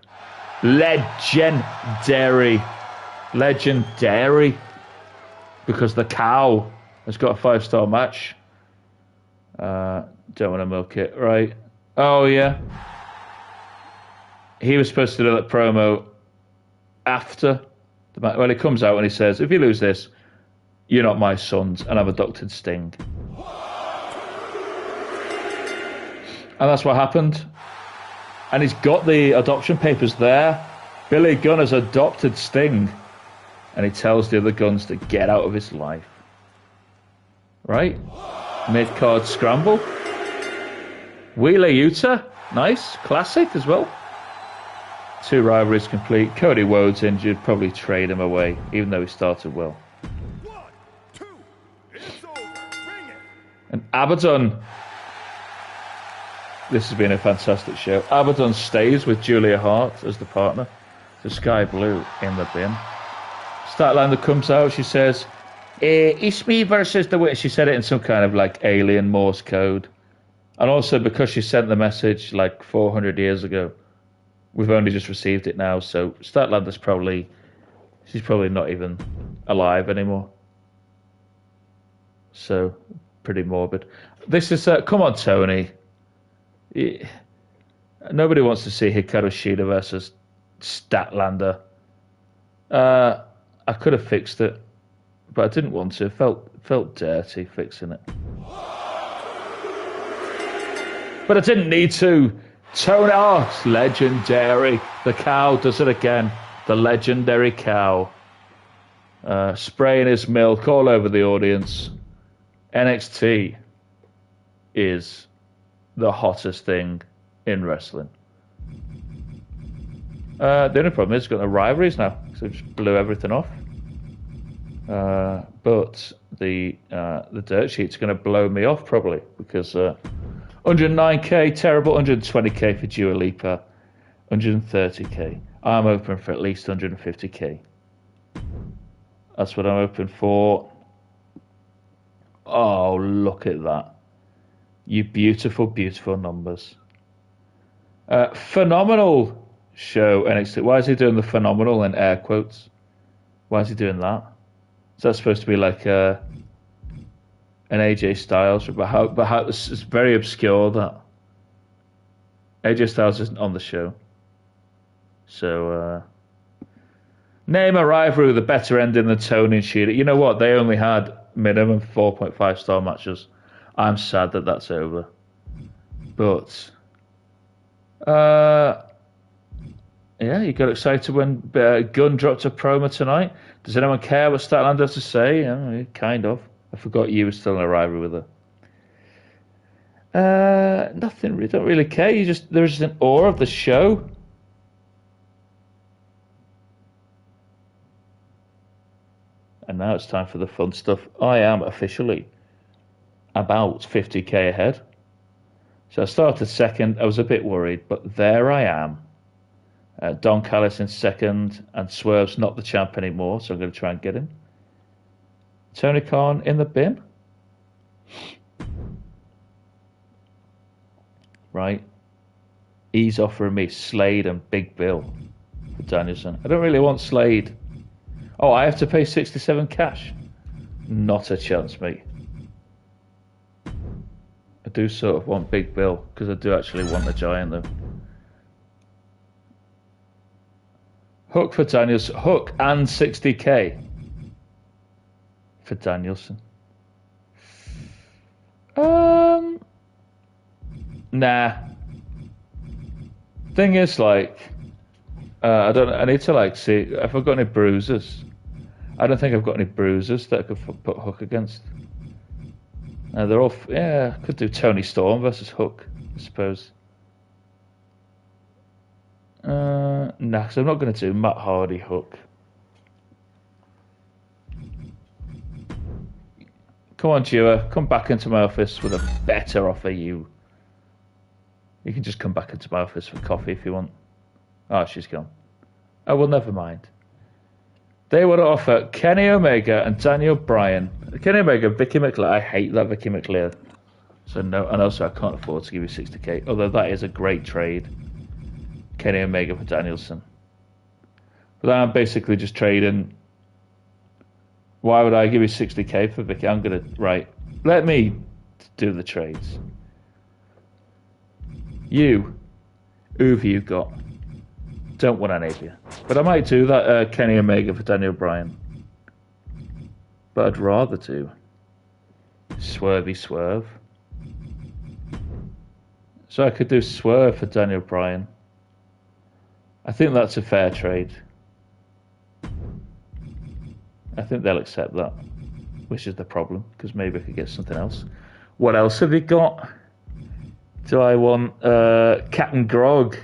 legendary, because the cow has got a 5-star match. Don't want to milk it, right? Oh yeah, he was supposed to do that promo after the match. Well, he comes out and he says, "If you lose this, you're not my sons, and I've adopted Sting." And that's what happened. And he's got the adoption papers there. Billy Gunn has adopted Sting. And he tells the other Guns to get out of his life. Right? Mid-card scramble. Wheeler Yuta. Nice. Classic as well. 2 rivalries complete. Cody Rhodes injured. Probably trade him away, even though he started well. 1, 2, it's over. Bring it. And Abaddon. This has been a fantastic show. Abaddon stays with Julia Hart as the partner. The Sky Blue in the bin. Statlander comes out. She says, it's me versus the winner. She said it in some kind of like alien Morse code. And also because she sent the message like 400 years ago, we've only just received it now. So Statlander's she's probably not even alive anymore. So pretty morbid. This is, come on, Tony. Nobody wants to see Hikaru Shida versus Statlander. I could have fixed it, but I didn't want to. It felt dirty fixing it. But I didn't need to. Tony, it's legendary. The cow does it again. The legendary cow. Spraying his milk all over the audience. NXT is the hottest thing in wrestling. The only problem is it's got no rivalries now, so it just blew everything off. But the dirt sheet's going to blow me off probably, because 109k, terrible. 120k for Dua Lipa, 130k. I'm open for at least 150k. That's what I'm open for. Oh, look at that. You beautiful, beautiful numbers. Phenomenal show NXT. Why is he doing the phenomenal in air quotes? Why is he doing that? Is that supposed to be like an AJ Styles? But how it's very obscure that AJ Styles isn't on the show. So name a rivalry with a better ending than Tony and Shida. You know what? They only had minimum 4.5 star matches. I'm sad that that's over. But, yeah, you got excited when Gunn dropped a promo tonight. Does anyone care what Statlander has to say? Kind of. I forgot you were still in a rivalry with her. Nothing. We don't really care. There's just an awe of the show. And now it's time for the fun stuff. I am officially about 50k ahead. So I started second. I was a bit worried, but there I am. Don Callis in second, and Swerve's not the champ anymore, so I'm going to try and get him. Tony Khan in the bin. Right. He's offering me Slade and Big Bill for Danielson. I don't really want Slade. Oh, I have to pay 67 cash? Not a chance, mate. I do sort of want Big Bill, because I do actually want the Giant, though. Hook for Danielson. Hook and 60k for Danielson. Nah. Thing is, like, I need to, like, see if I've got any bruises. I don't think I've got any bruises that I could put Hook against. They're all, I could do Tony Storm versus Hook, I suppose. Nah, because I'm not going to do Matt Hardy Hook. Come on, Dewar, come back into my office with a better offer. You can just come back into my office for coffee if you want. Oh, she's gone. Oh, well, never mind. They want to offer Kenny Omega and Daniel Bryan. Kenny Omega, Vicky McLeod. I hate that Vicky McLeod. So no, and also I can't afford to give you 60k. Although that is a great trade. Kenny Omega for Danielson. But I'm basically just trading. Why would I give you 60k for Vicky? I'm going to... Right. Let me do the trades. Who have you got? Don't want any of you. But I might do that Kenny Omega for Daniel Bryan. But I'd rather do Swervy Swerve. So I could do Swerve for Daniel Bryan. I think that's a fair trade. I think they'll accept that, which is the problem, because maybe I could get something else. What else have you got? Do I want Captain Grog?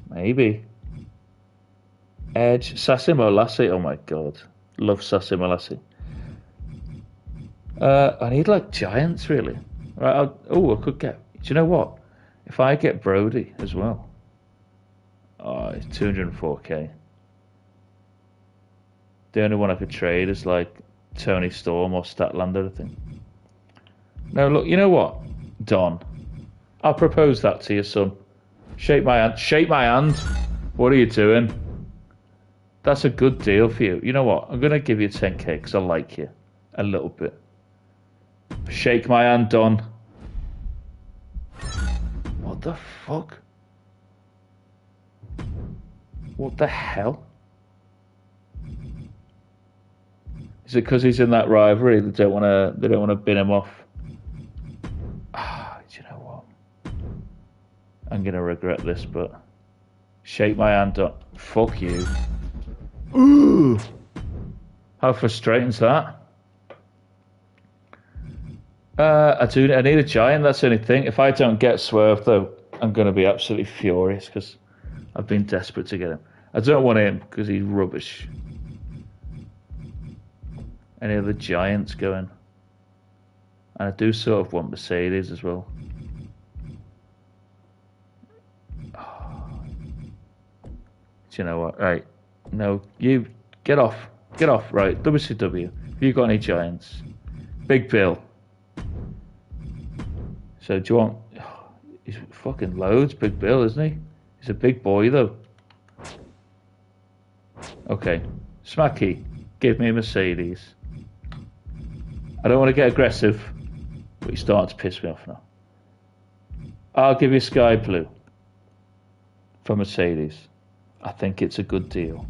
Maybe. Edge, Sassimo Lassie. Oh my god, love Sassimo Lassie. I need like giants, really. Right? I could get. Do you know what? If I get Brody as well. Oh, it's 204k. The only one I could trade is like Tony Storm or Statlander, I think. No, look, you know what, Don? I'll propose that to your son. Shake my hand. Shake my hand. What are you doing? That's a good deal for you. You know what? I'm going to give you 10k because I like you a little bit. Shake my hand, Don. What the fuck? What the hell? Is it because he's in that rivalry? They don't want to bin him off. Do you know what? I'm gonna regret this, but shake my hand up. Fuck you. Ooh. How frustrating's that? I need a giant. That's the only thing. If I don't get Swerve, though, I'm gonna be absolutely furious because I've been desperate to get him. I don't want him because he's rubbish. Any other giants going? And I do sort of want Mercedes as well. Oh. Do you know what? Right. No, you get off. Get off. Right. WCW. Have you got any giants? Big Bill. So do you want... He's fucking loads, Big Bill, isn't he? He's a big boy, though. Okay. Smacky, give me a Mercedes. I don't want to get aggressive, but you're starting to piss me off now. I'll give you Sky Blue for Mercedes. I think it's a good deal.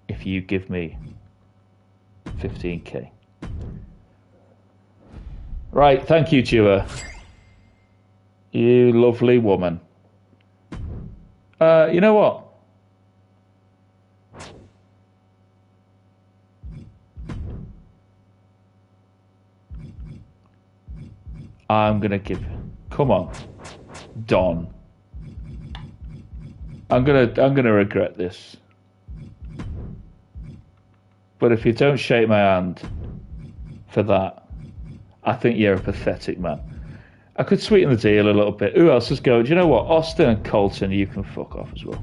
If you give me 15k. Right, thank you, Dua. You lovely woman. You know what? I'm gonna give. Come on, Don. I'm gonna regret this. But if you don't shake my hand for that, I think you're a pathetic man. I could sweeten the deal a little bit. Who else is going? Do you know what? Austin and Colton, you can fuck off as well.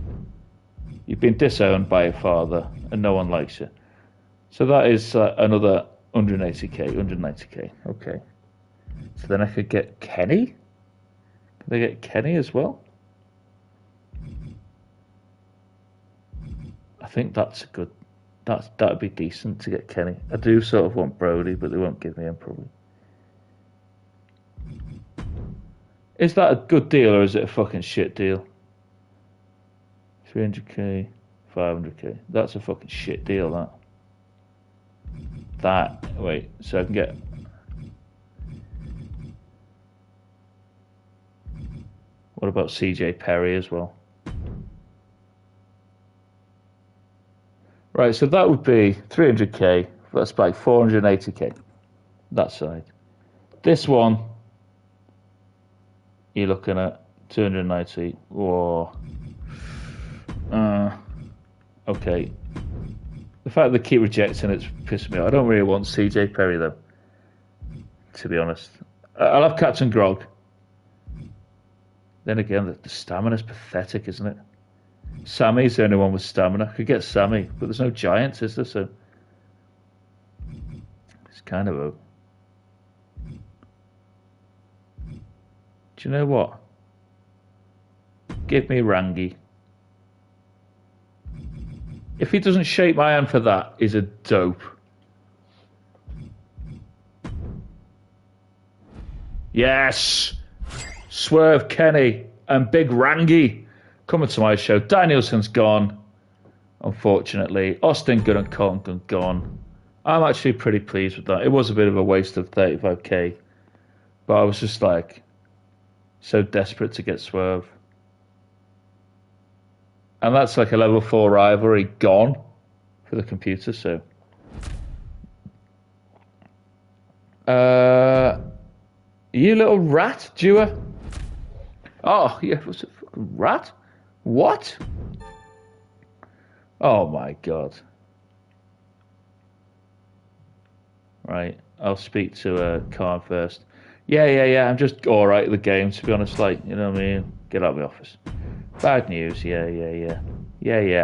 You've been disowned by your father, and no one likes you. So that is another 180k, 190k. Okay. So then I could get Kenny. Can they get Kenny as well? I think that's a good. That'd be decent to get Kenny. I do sort of want Brody, but they won't give me him probably. Is that a good deal or is it a fucking shit deal? 300k, 500k. That's a fucking shit deal. Wait. So I can get. What about CJ Perry as well? Right, so that would be 300k. That's like 480k. That side. This one, you're looking at 290. Or, okay. The fact they keep rejecting it's pissing me off. I don't really want CJ Perry though. To be honest, I'll have Captain Grog. Then again, the stamina's pathetic, isn't it? Sammy's the only one with stamina. I could get Sammy, but there's no giants, is there? So it's kind of a. Do you know what? Give me Rangi. If he doesn't shake my hand for that, he's a dope. Yes! Swerve Kenny and Big Rangi coming to my show. Danielson's gone, unfortunately. Austin Gunn and Colton Gunn gone. I'm actually pretty pleased with that. It was a bit of a waste of 35k, but I was just like so desperate to get Swerve. And that's like a level 4 rivalry gone for the computer, so. You little rat, Dua. Oh, yeah, was it a fucking rat? What? Oh my god. Right, I'll speak to Khan first. Yeah, I'm just alright at the game, to be honest, like, you know what I mean? Get out of the office. Bad news, yeah,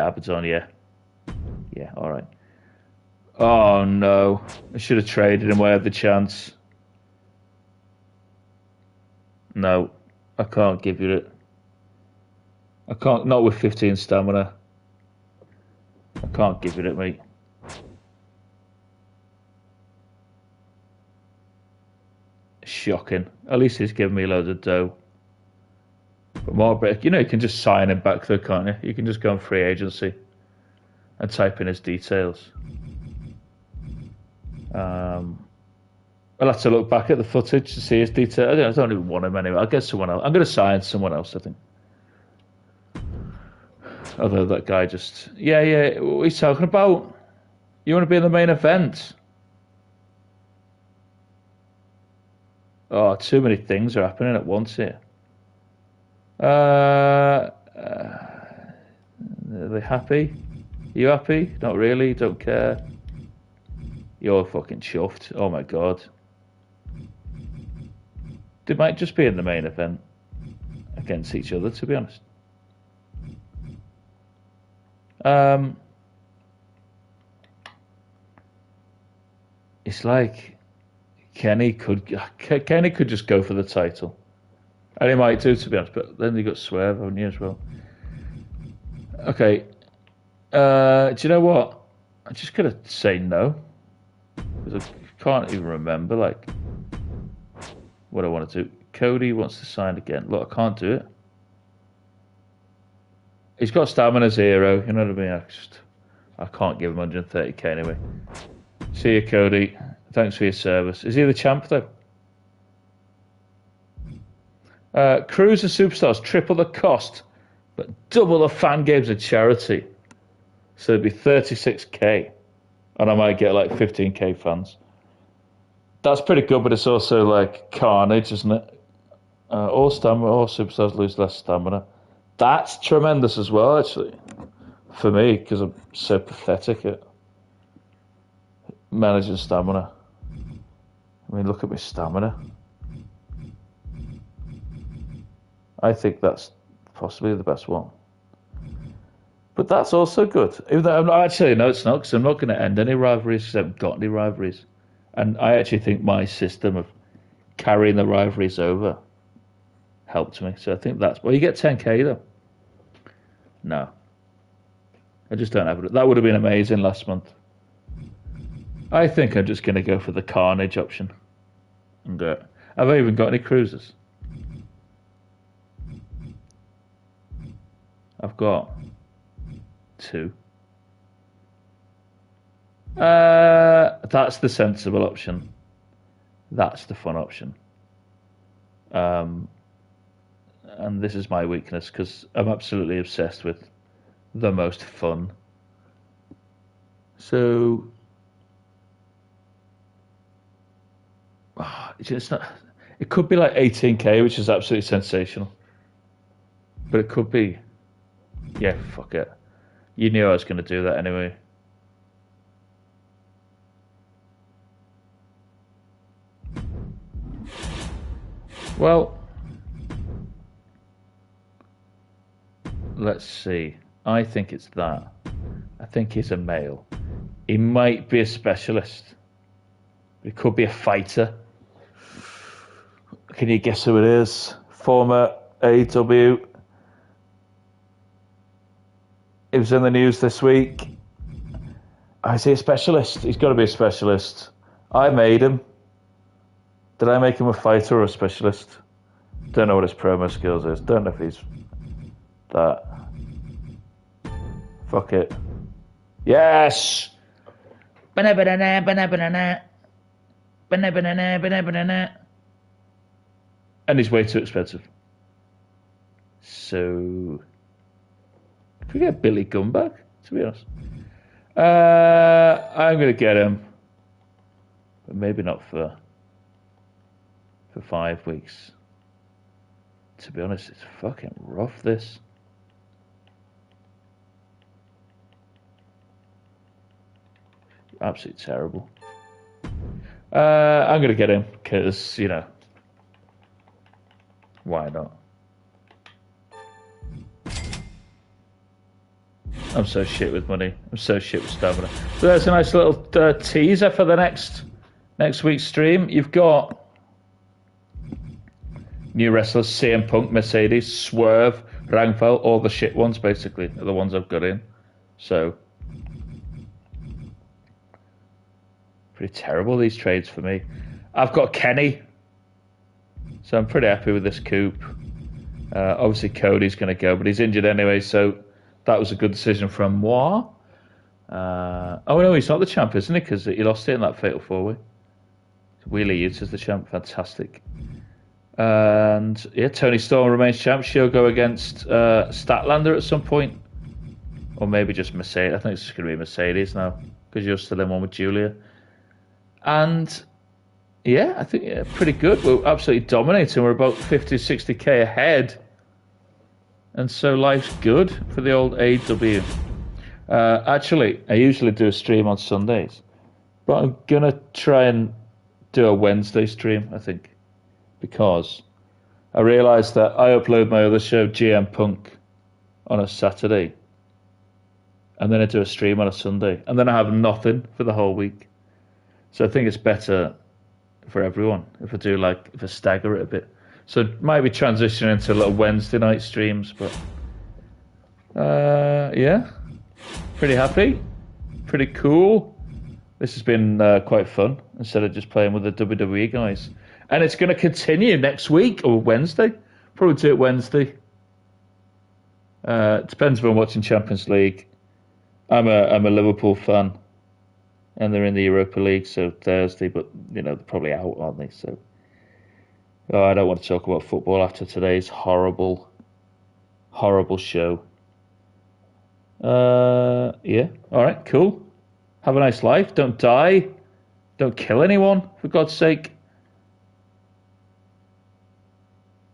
Abaddon, yeah. Yeah, alright. Oh no, I should have traded him when I had the chance. No, I can't give you it. I can't, not with 15 stamina. I can't give you it, mate. Shocking. At least he's giving me loads of dough. But more, you know, you can just sign him back though, can't you? You can just go on free agency and type in his details. I'll have to look back at the footage to see his details. I don't even want him anyway. I'll get someone else. I'm going to sign someone else, I think. Although that guy just... Yeah, what are you talking about? You want to be in the main event? Oh, too many things are happening at once here. Are they happy? Are you happy? Not really? Don't care? You're fucking chuffed. Oh my god. They might just be in the main event against each other, to be honest. It's like Kenny could just go for the title. And he might do, to be honest, but then you got Swerve on you as well. Okay. Do you know what? I'm just going to say no. Because I can't even remember, like, what I want to do. Cody wants to sign again. Look, I can't do it. He's got stamina 0, you know what I mean? I can't give him 130k anyway. See you, Cody. Thanks for your service. Is he the champ, though? Cruiser Superstars, triple the cost, but double the fan games of charity. So it'd be 36k. And I might get like 15k fans. That's pretty good, but it's also like carnage, isn't it? All superstars lose less stamina. That's tremendous as well, actually, for me, because I'm so pathetic at managing stamina. I mean, look at my stamina. I think that's possibly the best one. But that's also good. Even though no, it's not, because I'm not going to end any rivalries because I haven't got any rivalries. And I actually think my system of carrying the rivalries over helped me. So I think that's... Well, you get 10k, though. No. I just don't have it. That would have been amazing last month. I think I'm just going to go for the carnage option. And have I even got any cruisers? I've got 2. That's the sensible option. That's the fun option. And this is my weakness because I'm absolutely obsessed with the most fun. So it's not. It could be like 18k, which is absolutely sensational. But it could be. Yeah, fuck it. You knew I was going to do that anyway. Well, let's see. I think it's that. I think he's a male. He might be a specialist. He could be a fighter. Can you guess who it is? Former AEW. He was in the news this week. Is he a specialist? He's got to be a specialist. I made him. Did I make him a fighter or a specialist? Don't know what his promo skills is. Don't know if he's that. Fuck it. Yes! And he's way too expensive. So... Could we get Billy Gunn back, to be honest? I'm going to get him. But maybe not for 5 weeks. To be honest, it's fucking rough, this. Absolutely terrible. I'm going to get him, because, you know, why not? I'm so shit with money. I'm so shit with stamina. So there's a nice little teaser for the next week's stream. You've got new wrestlers, CM Punk, Mercedes, Swerve, Rangfell, all the shit ones, basically, are the ones I've got in. So, pretty terrible, these trades for me. I've got Kenny, so I'm pretty happy with this coup. Obviously, Cody's going to go, but he's injured anyway, so that was a good decision from moi. Oh, no, he's not the champ, isn't he? Because he lost it in that Fatal 4-Way. Wheeler Utah's the champ. Fantastic. And, yeah, Tony Storm remains champ. She'll go against Statlander at some point. Or maybe just Mercedes. I think it's just going to be Mercedes now. Because you're still in one with Julia. And, yeah, I think pretty good. We're absolutely dominating. We're about 50, 60k ahead. And so life's good for the old AEW. Actually, I usually do a stream on Sundays. But I'm going to try and do a Wednesday stream, I think. Because I realised that I upload my other show, GM Punk, on a Saturday. And then I do a stream on a Sunday. And then I have nothing for the whole week. So I think it's better for everyone if I stagger it a bit. So it might be transitioning into little Wednesday night streams, but yeah, pretty happy, pretty cool. This has been quite fun instead of just playing with the WWE guys. And it's going to continue next week or Wednesday. Probably do it Wednesday. It depends if I'm watching Champions League. I'm a Liverpool fan. and they're in the Europa League, so Thursday. But they're probably out, aren't they? So, I don't want to talk about football after today's horrible, horrible show. Yeah. All right. Cool. Have a nice life. Don't die. Don't kill anyone, for God's sake.